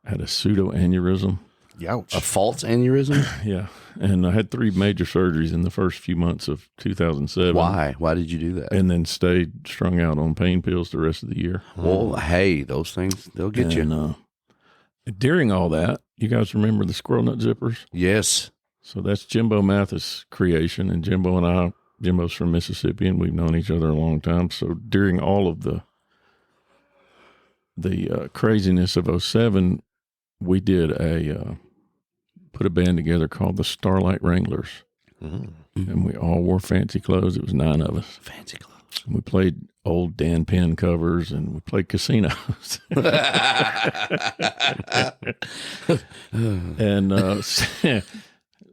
had a pseudo aneurysm. Youch. A false aneurysm? Yeah. And I had 3 major surgeries in the first few months of 2007. Why? Why did you do that? And then stayed strung out on pain pills the rest of the year. Well, hey, those things, they'll get you. During all that, you guys remember the squirrel nut zippers? Yes. So that's Jimbo Mathis' creation, and Jimbo's from Mississippi, and we've known each other a long time. So during all of the craziness of 2007, we did put a band together called the Starlight Wranglers, and we all wore fancy clothes. It was 9 of us. Fancy clothes. And we played old Dan Penn covers, and we played casinos. And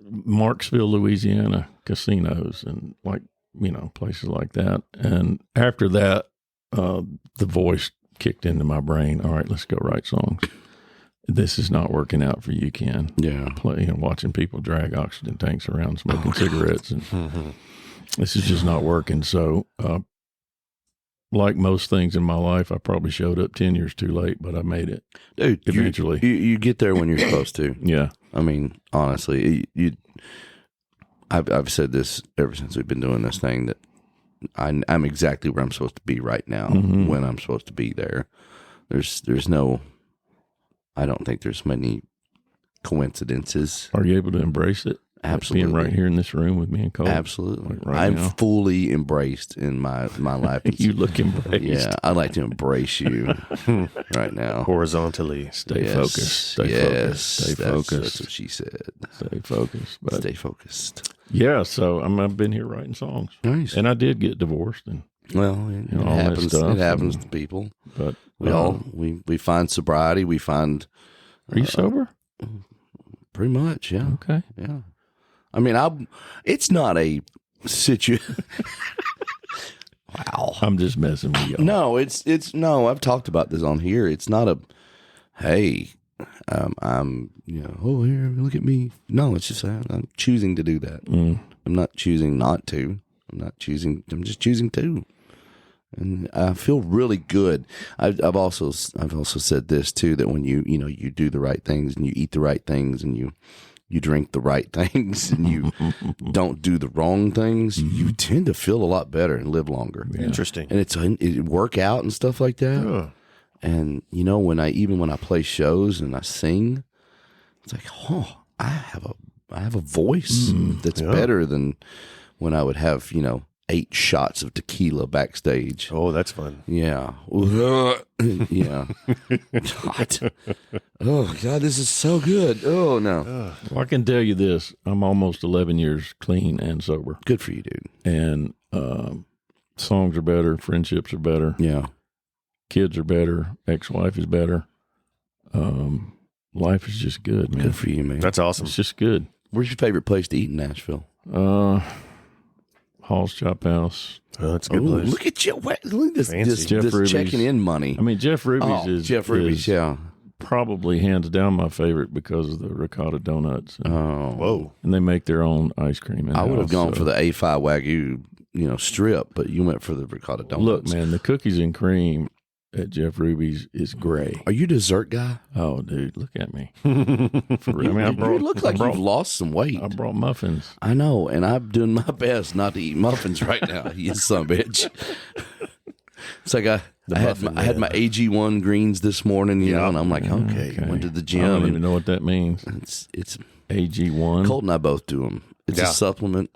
Marksville, Louisiana casinos, and places like that. And after that, the voice kicked into my brain. All right, let's go write songs. This is not working out for you, Ken. Yeah. Watching people drag oxygen tanks around smoking cigarettes. And this is just not working. So, like most things in my life, I probably showed up 10 years too late, but I made it. Dude, eventually. You get there when you're supposed to. Yeah. I mean, honestly, I've said this ever since we've been doing this thing, that I'm exactly where I'm supposed to be right now when I'm supposed to be there. There's no, I don't think there's many coincidences. Are you able to embrace it? Absolutely. Being right here in this room with me and Colt. Absolutely. Right I'm now. fully embraced in my life. You look embraced. Yeah, I'd like to embrace you right now. Horizontally. Stay focused. Stay focused. That's what she said. Stay focused. But stay focused. Yeah, so I've been here writing songs. Nice. And I did get divorced. And well, it happens. It happens to people. But we find sobriety. We find. Are you sober? Pretty much, yeah. Okay. Yeah. I mean, it's not a situation. Wow. I'm just messing with you. No, no, I've talked about this on here. It's not a, hey, I'm, oh, here, look at me. No, it's just, I'm choosing to do that. I'm not choosing not to. I'm just choosing to. And I feel really good. I've also said this too, that when you do the right things and you eat the right things and you drink the right things and you don't do the wrong things, you tend to feel a lot better and live longer. Yeah. Interesting. And it work out and stuff like that. Yeah. And when I play shows and I sing, it's like, oh, I have a voice that's better than when I would have 8 shots of tequila backstage. Oh, that's fun. Yeah. Yeah. God. Oh, God, this is so good. Oh, no. Well, I can tell you this. I'm almost 11 years clean and sober. Good for you, dude. And songs are better. Friendships are better. Yeah. Kids are better. Ex-wife is better. Life is just good, man. Good for you, man. That's awesome. It's just good. Where's your favorite place to eat in Nashville? Hall's Chop House. Oh, that's a good place. Look at you. Look at this Jeff Ruby's. checking in money. I mean, Jeff Ruby's is Jeff Ruby's, yeah. Probably hands down my favorite because of the ricotta donuts. And, Whoa. And they make their own ice cream. I would have gone for the A5 Wagyu, strip, but you went for the ricotta donuts. Look, man, the cookies and cream at Jeff Ruby's is great. Are you a dessert guy? Oh, dude, look at me. For real. I mean, you look like you've lost some weight. I brought muffins. I know, and I'm doing my best not to eat muffins right now. You son of a bitch. It's like I had my AG1 greens this morning, and I'm like, okay. Went to the gym. I don't even know what that means. It's AG1. Colt and I both do them. It's a supplement.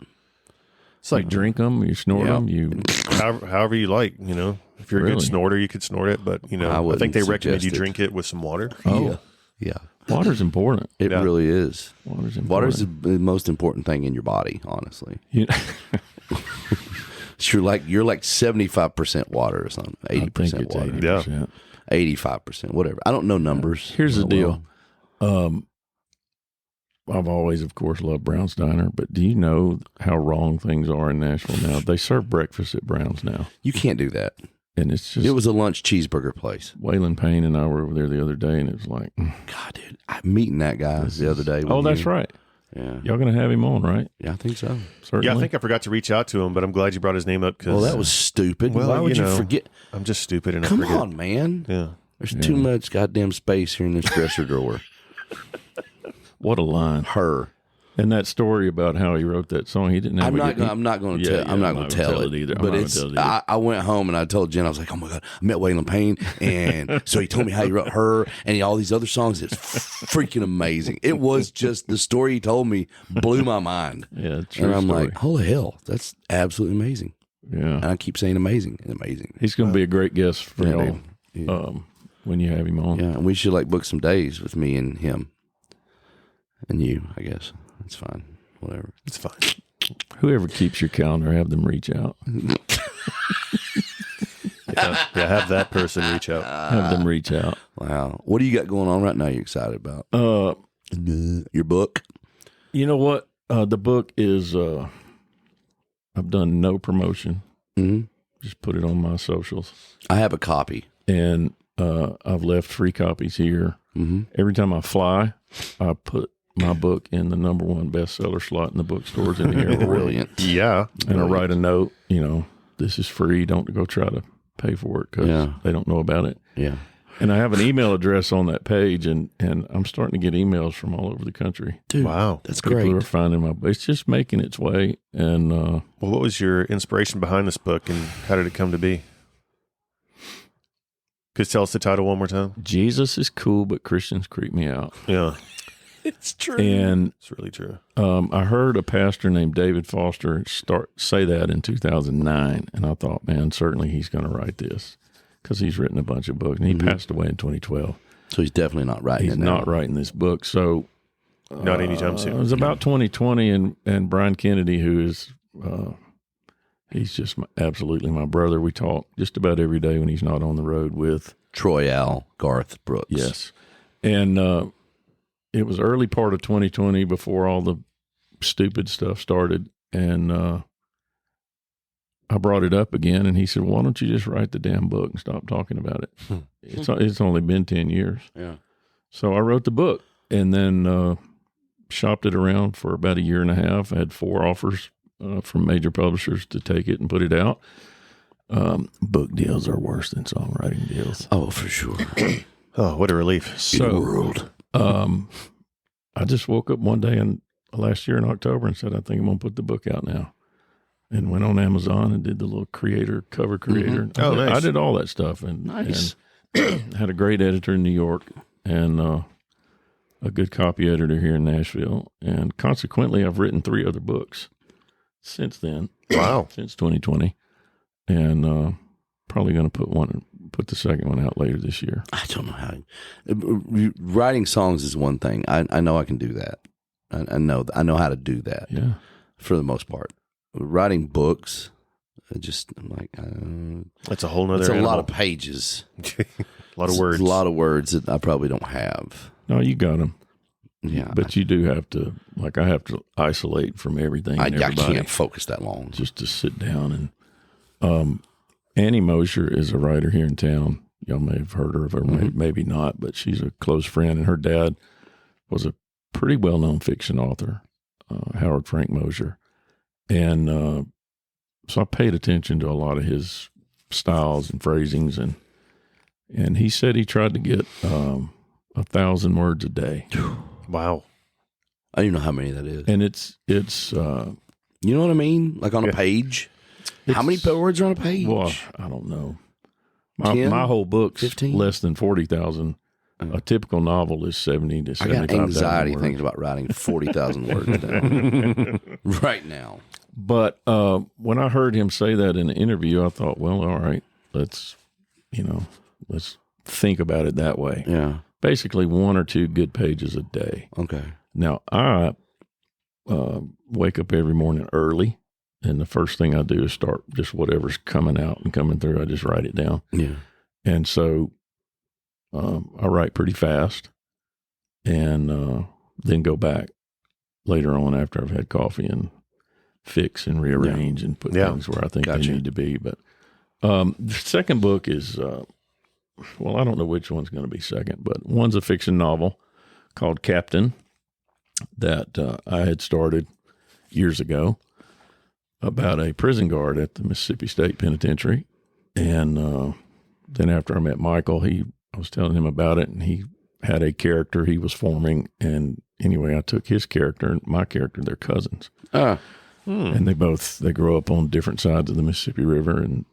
It's like drink them, you snort them, you however you like, If you're a good snorter, you could snort it, but I think they recommend you drink it with some water. Oh, yeah. Water's important. It really is. Water's important. Water's the most important thing in your body, honestly. You're like 75% water or something, 80% water. 80%. 85%, whatever. I don't know numbers. Here's the deal. I've always, of course, loved Brown's Diner, but do you know how wrong things are in Nashville now? They serve breakfast at Brown's now. You can't do that. And it's just... It was a lunch cheeseburger place. Waylon Payne and I were over there the other day, and it was like... God, dude, I'm meeting that guy the other day. Oh, that's right. Yeah. Y'all going to have him on, right? Yeah, I think so. Certainly. Yeah, I think I forgot to reach out to him, but I'm glad you brought his name up. Well, that was stupid. Well, why would you forget? I'm just stupid and Come I forget. on, man. Yeah. There's too much goddamn space here in this dresser drawer. What a line. Her. And that story about how he wrote that song, he didn't have I'm not going to tell it either. But I went home and I told Jen, I was like, oh my God, I met Waylon Payne. And so he told me how he wrote Her and all these other songs. It's freaking amazing. It was just the story he told me blew my mind. Yeah, true. And I'm story. like, holy hell, that's absolutely amazing. Yeah. And I keep saying amazing and amazing. He's going to be a great guest for y'all when you have him on. Yeah, and we should book some days with me and him. And you, I guess. It's fine. Whatever. It's fine. Whoever keeps your calendar, have them reach out. Have that person reach out. Have them reach out. Wow. What do you got going on right now you're excited about? Your book? You know what? The book is, I've done no promotion. Mm-hmm. Just put it on my socials. I have a copy. And I've left free copies here. Mm-hmm. Every time I fly, I put my book in the #1 bestseller slot in the bookstores in the airport. Brilliant. Yeah. And I write a note, this is free. Don't go try to pay for it because they don't know about it. Yeah. And I have an email address on that page, and I'm starting to get emails from all over the country. Dude, wow. That's People great. are finding my book. It's just making its way. And well, what was your inspiration behind this book, and how did it come to be? Could you tell us the title one more time? Jesus is cool, but Christians creep me out. Yeah. It's true. And it's really true. I heard a pastor named David Foster say that in 2009, and I thought, man, certainly he's going to write this because he's written a bunch of books, and he passed away in 2012. So he's definitely not writing He's it now. not writing this book. So not anytime soon. It was about 2020, and Brian Kennedy, who is he's just absolutely my brother. We talk just about every day when he's not on the road with Troy Al, Garth Brooks. Yes. And it was early part of 2020 before all the stupid stuff started. And I brought it up again, and he said, why don't you just write the damn book and stop talking about it? It's only been 10 years. Yeah. So I wrote the book and then shopped it around for about a year and a half. I had 4 offers from major publishers to take it and put it out. Book deals are worse than songwriting deals. Oh, for sure. Oh, what a relief. So, world. I just woke up one day last year in October and said, I think I'm going to put the book out now. And went on Amazon and did the little cover creator. Mm-hmm. Oh, nice. I did all that stuff. And, Nice. and had a great editor in New York and a good copy editor here in Nashville. And consequently, I've written 3 other books. since then. Wow. Since 2020. And probably going to put the second one out later this year. I don't know how. Writing songs is one thing. I know I can do that. I know how to do that. Yeah. For the most part. Writing books, I'm like, that's a whole nother. It's a animal. lot of pages. A lot of words. A lot of words that I probably don't have. No, you got them. Yeah. But you do have to, I have to isolate from everything and I everybody. can't focus that long. Just to sit down. And Annie Mosher is a writer here in town. Y'all may have heard her, or maybe not, but she's a close friend. And her dad was a pretty well-known fiction author, Howard Frank Mosher. And so I paid attention to a lot of his styles and phrasings. And he said he tried to get 1,000 words a day. Wow. I don't even know how many that is. And it's you know what I mean? Like on a page? How many words are on a page? Well, I don't know. My whole book's 15? less than 40,000. A typical novel is 70 to 75,000 I got anxiety words. thinking about writing 40,000 words down right now. But when I heard him say that in an interview, I thought, well, all right, let's think about it that way. Yeah. Basically 1 or 2 good pages a day. Okay. Now, I wake up every morning early, and the first thing I do is start just whatever's coming out and coming through. I just write it down. Yeah. And so I write pretty fast, and then go back later on after I've had coffee and fix and rearrange and put things where I think they need to be. But the second book is, I don't know which one's going to be second, but one's a fiction novel called Captain that I had started years ago about a prison guard at the Mississippi State Penitentiary. And then after I met Michael, I was telling him about it, and he had a character he was forming. And anyway, I took his character and my character, they're cousins. And they grow up on different sides of the Mississippi River, and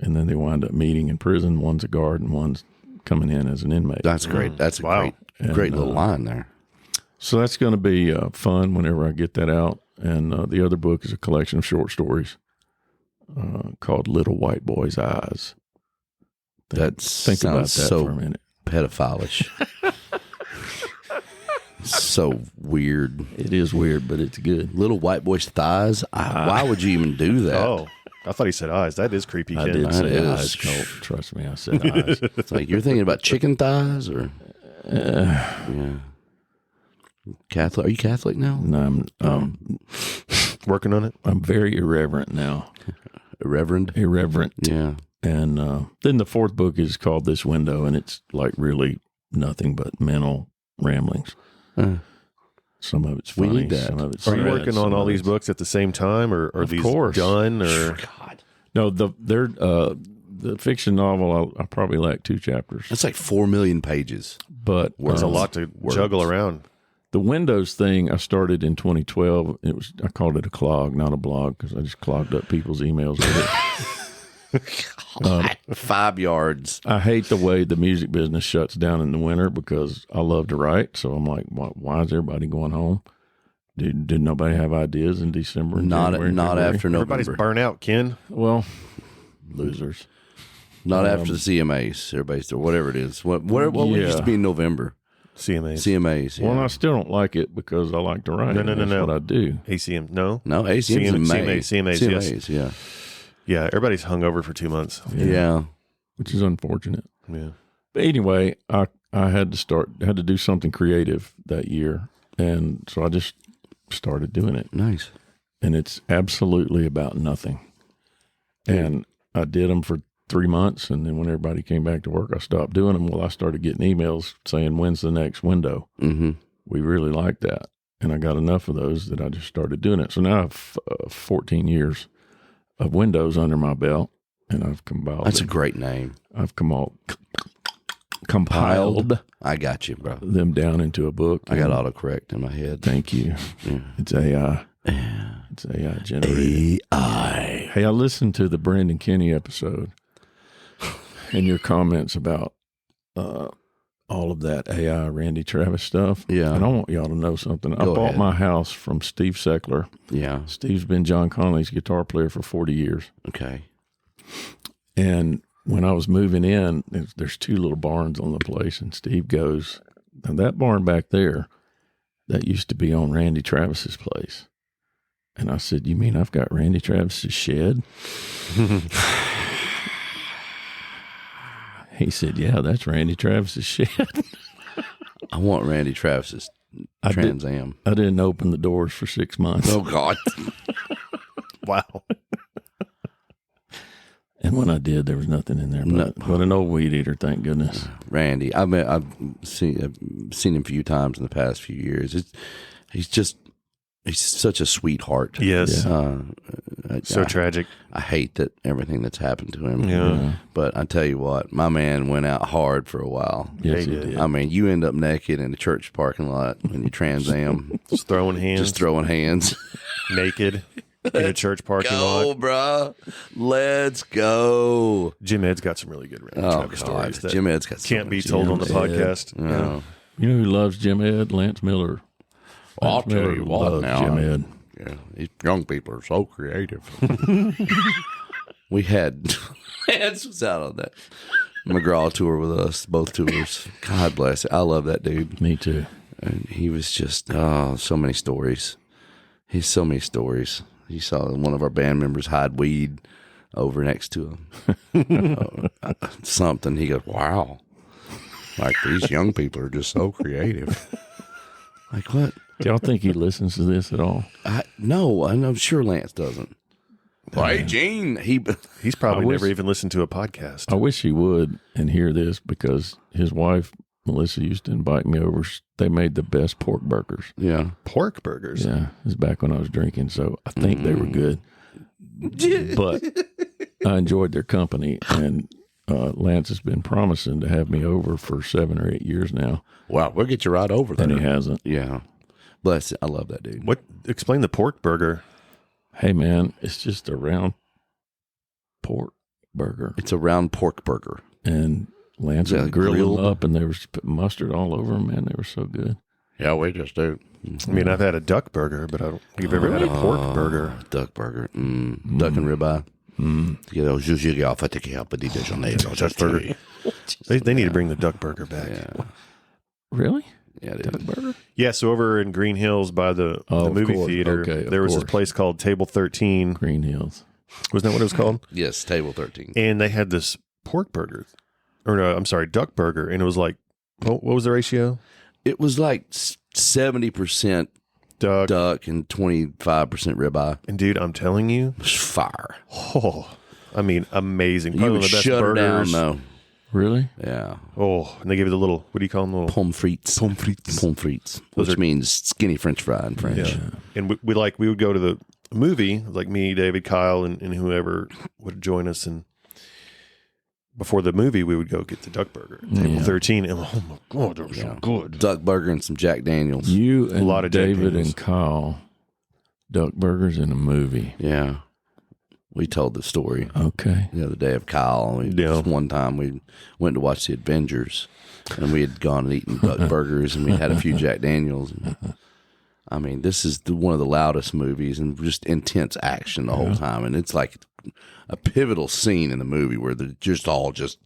then they wind up meeting in prison. One's a guard and one's coming in as an inmate. That's great. That's a great little line there. So that's going to be fun whenever I get that out. And the other book is a collection of short stories called Little White Boy's Eyes. Think about that so for a minute. Pedophilish. So weird. It is weird, but it's good. Little white boy's thighs. Why would you even do that? Oh, I thought he said eyes. That is creepy. I Ken. did say eyes, Colt. Trust me, I said eyes. It's like you're thinking about chicken thighs, or yeah. Catholic? Are you Catholic now? No, I'm working on it. I'm very irreverent now. Irreverent. Yeah. And then the fourth book is called This Window, and it's like really nothing but mental ramblings. Some of it's funny. Some of it's Are you sad, working on all these books at the same time, or are these done? Or God, no, the fiction novel. I probably lack 2 chapters. that's like 4 million pages. But there's a lot to juggle around. The Windows thing I started in 2012. I called it a clog, not a blog, because I just clogged up people's emails with it. 5 yards. I hate the way the music business shuts down in the winter because I love to write. So I'm like, why is everybody going home? Did nobody have ideas in December? Not January, after November. Everybody's burnt out, Ken. Well, losers. Not after the CMAs. Everybody's whatever it is. What used to be in November? CMAs. Yeah. Well, I still don't like it because I like to write. No. That's what I do. ACM. No, ACM's in May. CMAs. Yes. Yeah, everybody's hungover for 2 months. Yeah. Which is unfortunate. Yeah. But anyway, I had to do something creative that year, and so I just started doing it. Nice. And it's absolutely about nothing. And I did them for 3 months, and then when everybody came back to work, I stopped doing them. Well, I started getting emails saying, "When's the next window?" Mm-hmm. We really like that, and I got enough of those that I just started doing it. So now I have 14 years of windows under my belt, and I've compiled. That's a great name. I've compiled. I got you, bro. Them down into a book. I got autocorrect in my head. Thank you. Yeah. It's AI. It's AI generated. AI. Hey, I listened to the Brandon Kenny episode, and your comments about all of that AI Randy Travis stuff. Yeah. And I want y'all to know something. I Go bought ahead. my house from Steve Seckler. Yeah. Steve's been John Connolly's guitar player for 40 years. Okay. And when I was moving in, there's 2 little barns on the place, and Steve goes, now that barn back there, that used to be on Randy Travis's place. And I said, you mean I've got Randy Travis's shed? He said, yeah, that's Randy Travis's shed. I want Randy Travis's Trans Am. I didn't open the doors for 6 months. Oh, God. Wow. And when I did, there was nothing in there but an old weed eater, thank goodness. Randy, I've seen him a few times in the past few years. He's such a sweetheart. Yes. So tragic. I hate that everything that's happened to him. Yeah. But I tell you what, my man went out hard for a while. Yes, he did. I mean, you end up naked in a church parking lot when you Trans Am. Just throwing hands. Naked. In a church parking lot. Go, bro. Let's go. Jim Ed's got some really good Randy Travis stories that Jim Ed's got can't be told on the podcast. Yeah. You know who loves Jim Ed? Lance Miller. I'll tell you what now. Jim Ed. Yeah, these young people are so creative. We had Lance was out on that McGraw tour with us, both tours. God bless it. I love that dude. Me too. And he was just so many stories. He's so many stories. He saw one of our band members hide weed over next to him. Something. He goes, wow. Like, these young people are just so creative. Like, what? Do y'all think he listens to this at all? No, I'm sure Lance doesn't. Hey, Gene. He's probably never even listened to a podcast. I wish he would and hear this, because his wife, Melissa, used to invite me over. They made the best pork burgers. Yeah. Pork burgers? Yeah. It was back when I was drinking, so I think they were good. But I enjoyed their company, and Lance has been promising to have me over for 7 or 8 years now. Wow, we'll get you right over there. And he hasn't. Yeah. Bless it. I love that dude. Explain the pork burger. Hey, man, it's just a round pork burger. It's a round pork burger. And Lance would grill them up, and they were putting mustard all over them, man. They were so good. Yeah, we just do. I mean, I've had a duck burger, but I don't think I've ever had a pork burger. Duck burger. Duck and ribeye. Duck burger. They need to bring the duck burger back. Yeah. Really? Yeah, Duck burger? Yeah, so over in Green Hills by the movie theater, there was this place called Table 13. Green Hills. Wasn't that what it was called? Yes, Table 13. And they had this pork burger. Or no, I'm sorry, duck burger. And it was like, what was the ratio? It was like 70% duck and 25% ribeye. And dude, I'm telling you, it was fire. Oh, I mean, amazing. Probably one of the best shut burgers. Down, though. Really? Yeah. Oh, and they give you the little, what do you call them? Little pommes frites. Pommes frites. Which means skinny French fry in French. Yeah. And we would go to the movie, like me, David, Kyle, and whoever would join us, and before the movie, we would go get the duck burger at Table 13. And oh my God, they're so good. Duck burger and some Jack Daniels. You and a lot of David and Kyle, duck burgers in a movie. Yeah. We told the story. Okay. The other day of Kyle. Just one time we went to watch The Avengers, and we had gone and eaten duck burgers, and we had a few Jack Daniels. I mean, this is one of the loudest movies, and just intense action the whole time. And it's like a pivotal scene in the movie where they're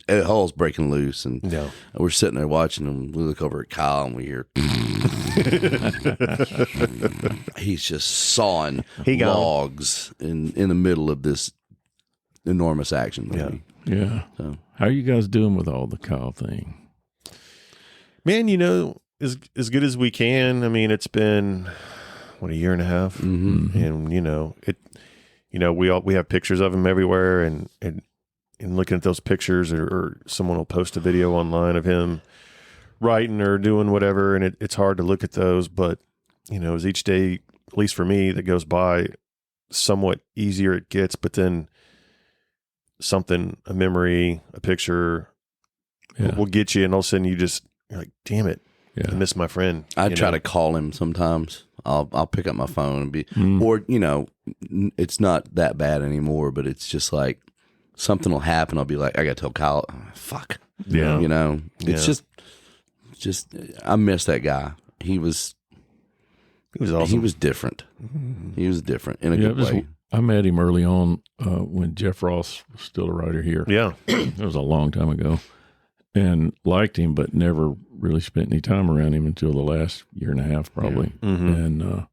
hell's breaking loose, and we're sitting there watching them. We look over at Kyle, and we hear he's just sawing logs in the middle of this enormous action movie. Yeah. So, how are you guys doing with all the Kyle thing? Man, as good as we can. I mean, it's been a year and a half, and we have pictures of him everywhere, and looking at those pictures, or someone will post a video online of him writing or doing whatever, and it's hard to look at those, but as each day, at least for me, that goes by, somewhat easier it gets. But then a memory, a picture will get you, and all of a sudden you're like, damn it. Yeah. I miss my friend. I try to call him sometimes. I'll pick up my phone and be, or it's not that bad anymore, but it's just like something will happen. I'll be like, I got to tell Kyle, fuck. Yeah. It's just just, I miss that guy. He was awesome. He was different. He was different in a good way. I met him early on when Jeff Ross was still a writer here. Yeah. It was a long time ago. And liked him, but never really spent any time around him until the last year and a half, probably. Yeah. And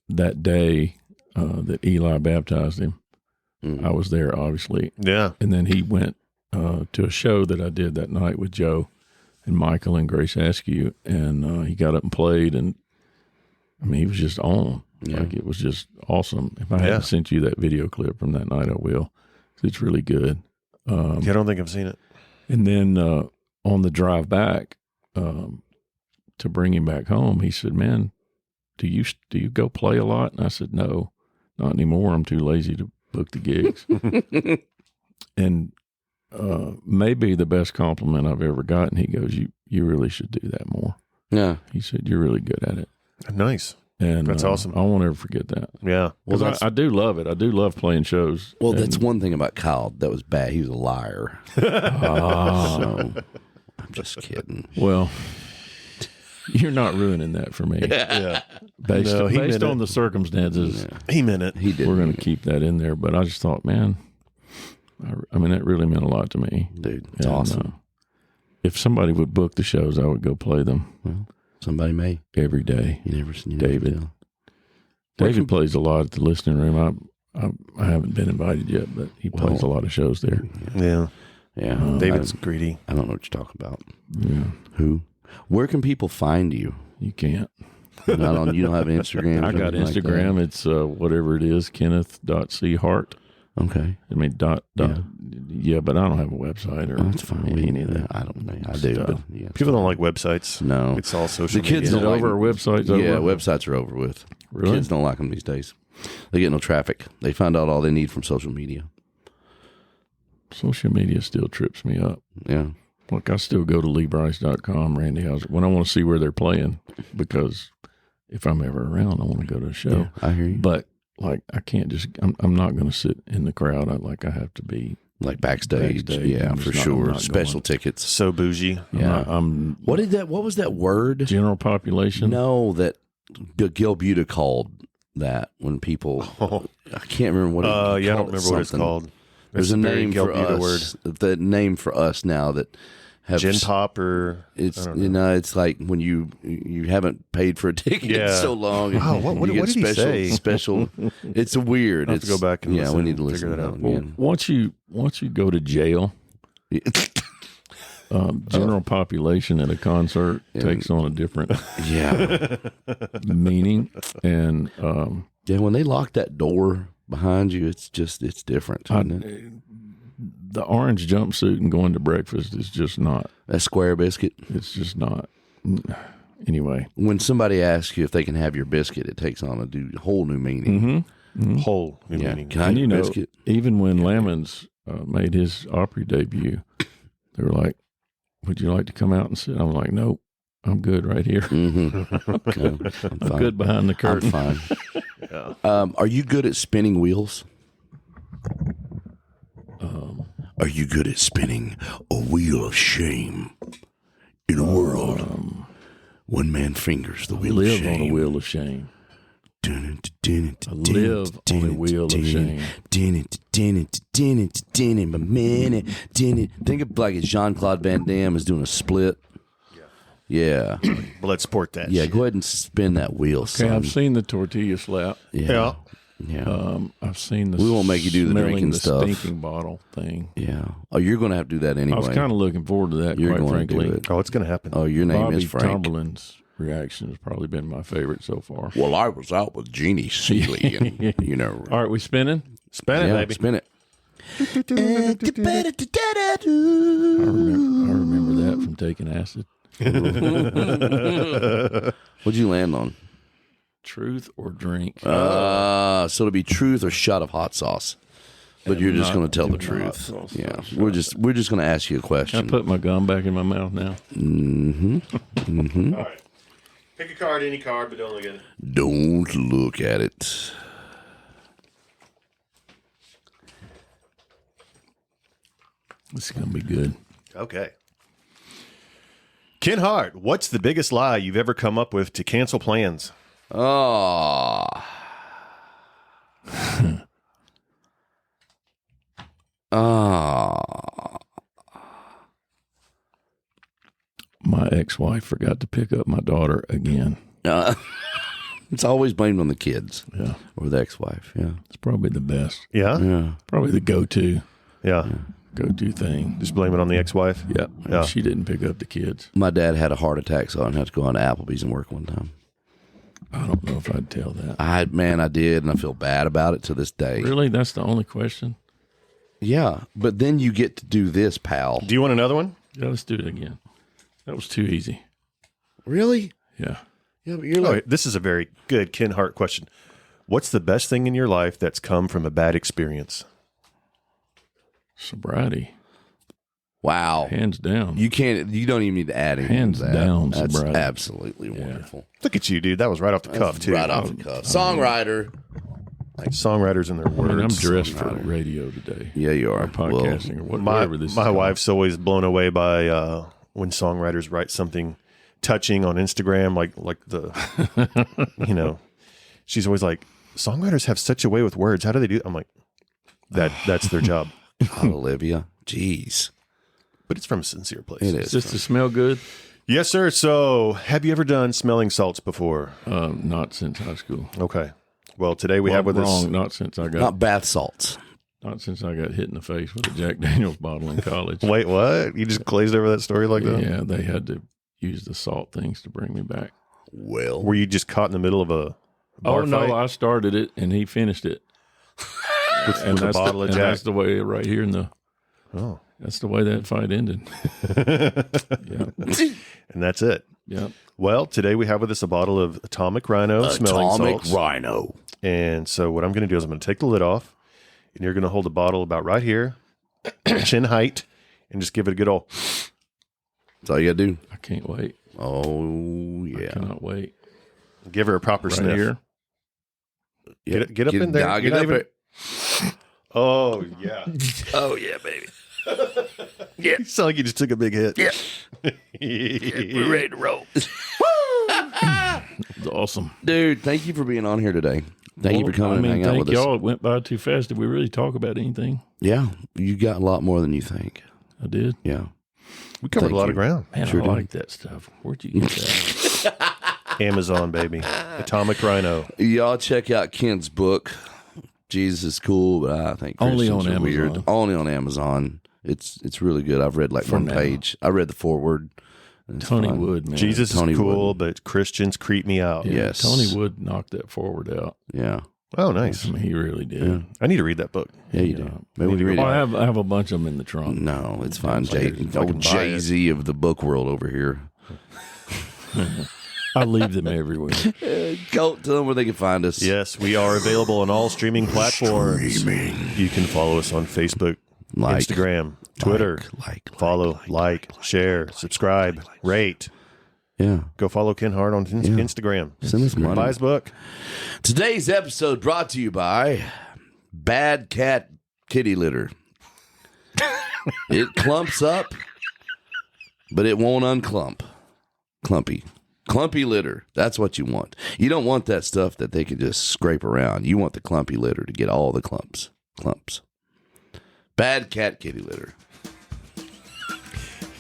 that day that Eli baptized him, I was there, obviously. Yeah. And then he went to a show that I did that night with Joe and Michael and Grace Askew, and he got up and played, and I mean, he was just on. Yeah. Like, it was just awesome. If I haven't sent you that video clip from that night, I will. It's really good. I don't think I've seen it. And then on the drive back to bring him back home, he said, "Man, do you go play a lot?" And I said, "No, not anymore. I'm too lazy to book the gigs." And maybe the best compliment I've ever gotten, he goes, you really should do that more. Yeah. He said, "You're really good at it." Nice. And that's awesome. I won't ever forget that. Yeah. Well, I do love it. I do love playing shows. Well, that's one thing about Kyle that was bad. He was a liar. So, I'm just kidding. Well, you're not ruining that for me. Yeah. Based on the circumstances. Yeah. He meant it. He did. We're going to keep that in there. But I just thought, man, I mean, that really meant a lot to me. Dude, it's awesome. If somebody would book the shows, I would go play them. Well, somebody may. Every day. You never David. David plays a lot at the listening room. I haven't been invited yet, but he plays a lot of shows there. Yeah. Yeah. David's greedy. I don't know what you're talking about. Yeah. Who? Where can people find you? You can't. You don't have Instagram? I got Instagram. Like it's whatever it is, Kenneth.chart. Okay. I mean, but I don't have a website or that's fine. any of that. I don't know. I do. But people don't like websites. No. It's all social media. Is it over? Websites over? Yeah, websites are over with. Really? Kids don't like them these days. They get no traffic. They find out all they need from social media. Social media still trips me up. Yeah. Like, I still go to leebrice.com, Randy Hauser, when I want to see where they're playing, because if I'm ever around, I want to go to a show. Yeah, I hear you. But, like, I can't just, I'm not going to sit in the crowd. I have to be. Like backstage. Yeah, for sure. Special tickets. So bougie. Yeah. What was that word? General population? No, that Gil Buda called that when people, I can't remember what I don't remember what it's called. There's a name for us. The name for us now that have Gen Pop, or it's it's like when you haven't paid for a ticket in so long. What did he say? Special. It's weird. I'll have to go back and we need to listen to that again. Once you go to jail, general population at a concert takes on a different meaning, and when they lock that door behind you, it's different. The orange jumpsuit and going to breakfast is just not a square biscuit. It's just not. Anyway, when somebody asks you if they can have your biscuit, it takes on a whole new meaning. Whole new meaning. Can I have your biscuit? Even when Lemons made his Opry debut, they were like, "Would you like to come out and sit?" I'm like, "Nope, I'm good right here. I'm good behind the curtain." I'm fine. Are you good at spinning wheels? Are you good at spinning a wheel of shame in a world? One man fingers the wheel of shame. Live on a wheel of shame. I live on a wheel of shame. Think of like Jean-Claude Van Damme is doing a split. Yeah. Let's sport that. Yeah, shit. go ahead and spin that wheel, son. I've seen the tortilla slap. Yeah. I've seen the. We won't make you do the drinking stuff. Stinking bottle thing. Yeah. Oh, you're going to have to do that anyway. I was kind of looking forward to that. You're quite going frankly. to do it. Oh, it's going to happen. Oh, your name is Frank. Bobby Tomberlin's reaction has probably been my favorite so far. Well, I was out with Jeannie Seeley, and you know. All right, we spinning? Spin it, baby. Spin it. I remember that from taking acid. What'd you land on? Truth or drink? So it'll be truth or shot of hot sauce. But you're just going to tell the truth. Yeah, we're just going to ask you a question. Can I put my gum back in my mouth now? All right. Pick a card, any card, but don't look at it. Don't look at it. This is going to be good. Okay. Ken Hart, what's the biggest lie you've ever come up with to cancel plans? Oh. My ex-wife forgot to pick up my daughter again. It's always blamed on the kids. Yeah. Or the ex-wife. Yeah. It's probably the best. Yeah? Yeah. Probably the go-to. Yeah. Go-to thing. Just blame it on the ex-wife? Yep. Yeah. She didn't pick up the kids. My dad had a heart attack, so I had to go on to Applebee's and work one time. I don't know if I'd tell that. I did, and I feel bad about it to this day. Really? That's the only question? Yeah, but then you get to do this, pal. Do you want another one? Yeah, let's do it again. That was too easy. Really? Yeah. Yeah, but you're like... this is a very good Ken Hart question. What's the best thing in your life that's come from a bad experience? Sobriety. Wow. Hands down. You don't even need to add anything. Hands to that. down, That's sobriety. absolutely wonderful. Look at you, dude. That was right off the cuff, too. Right off the cuff. Songwriter. Like songwriters and their words. I'm dressed for radio today. Yeah, you are. Or podcasting or whatever this is. My wife's always blown away by when songwriters write something touching on Instagram, like the, she's always like, songwriters have such a way with words. How do they do? I'm like, that's their job. Olivia. Jeez. But it's from a sincere place. It is. Just to smell good? Yes, sir. So, have you ever done smelling salts before? Not since high school. Okay. Well, today we have with us. Not since I got. Not bath salts. Not since I got hit in the face with a Jack Daniels bottle in college. Wait, what? You just glazed over that story like that? Yeah, they had to use the salt things to bring me back. Well, were you just caught in the middle of a bar no, fight? I started it and he finished it. with a bottle of Jack. That's the way right here in the. Oh, that's the way that fight ended. Yeah, and that's it. Yeah. Well, today we have with us a bottle of Atomic Rhino smelling salts. Rhino. And so what I'm going to do is I'm going to take the lid off, and you're going to hold the bottle about right here, chin height, and just give it a good old. That's all you got to do. I can't wait. Oh, yeah. I cannot wait. Give her a proper sniff. Here. Get up in there. Nah, get up there. Oh, yeah. Oh, yeah, baby. Yeah. You sound like you just took a big hit. Yeah. We're ready to roll. It's awesome. Dude, thank you for being on here today. Thank you for coming and hanging out with us. Thank y'all. It went by too fast. Did we really talk about anything? Yeah, you got a lot more than you think. I did? Yeah. We covered a lot of ground. Man, Sure I like that stuff. Where'd you get that? Amazon, baby. Atomic Rhino. Y'all check out Ken's book. Jesus is cool, but I think only Christians on are Amazon. Weird. Only on Amazon. It's really good. I've read one page. I read the foreword. Tony Wood, man. Jesus is cool, but Christians creep me out. Yeah, Yes. Tony Wood knocked that forward out. Yeah. Oh, nice. I mean, he really did. Yeah. I need to read that book. Yeah, you do. Maybe we can read Well, it. I have a bunch of them in the trunk. No, it's fine. If I can buy Jay-Z of the book world over here. I leave them everywhere. Colt, tell them where they can find us. Yes, we are available on all streaming platforms. You can follow us on Facebook, Instagram, Twitter. Follow, share, subscribe, rate. Yeah. Go follow Ken Hart on Instagram. Send us money. Buy his book. Today's episode brought to you by Bad Cat Kitty Litter. It clumps up, but it won't unclump. Clumpy litter. That's what you want. You don't want that stuff that they can just scrape around. You want the clumpy litter to get all the clumps. Bad Cat Kitty Litter.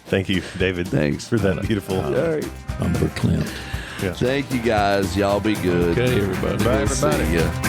Thank you, David. Thanks for that beautiful. I'm verklempt. Yeah. Thank you, guys. Y'all be good. Okay, everybody. Bye, We'll see everybody. ya.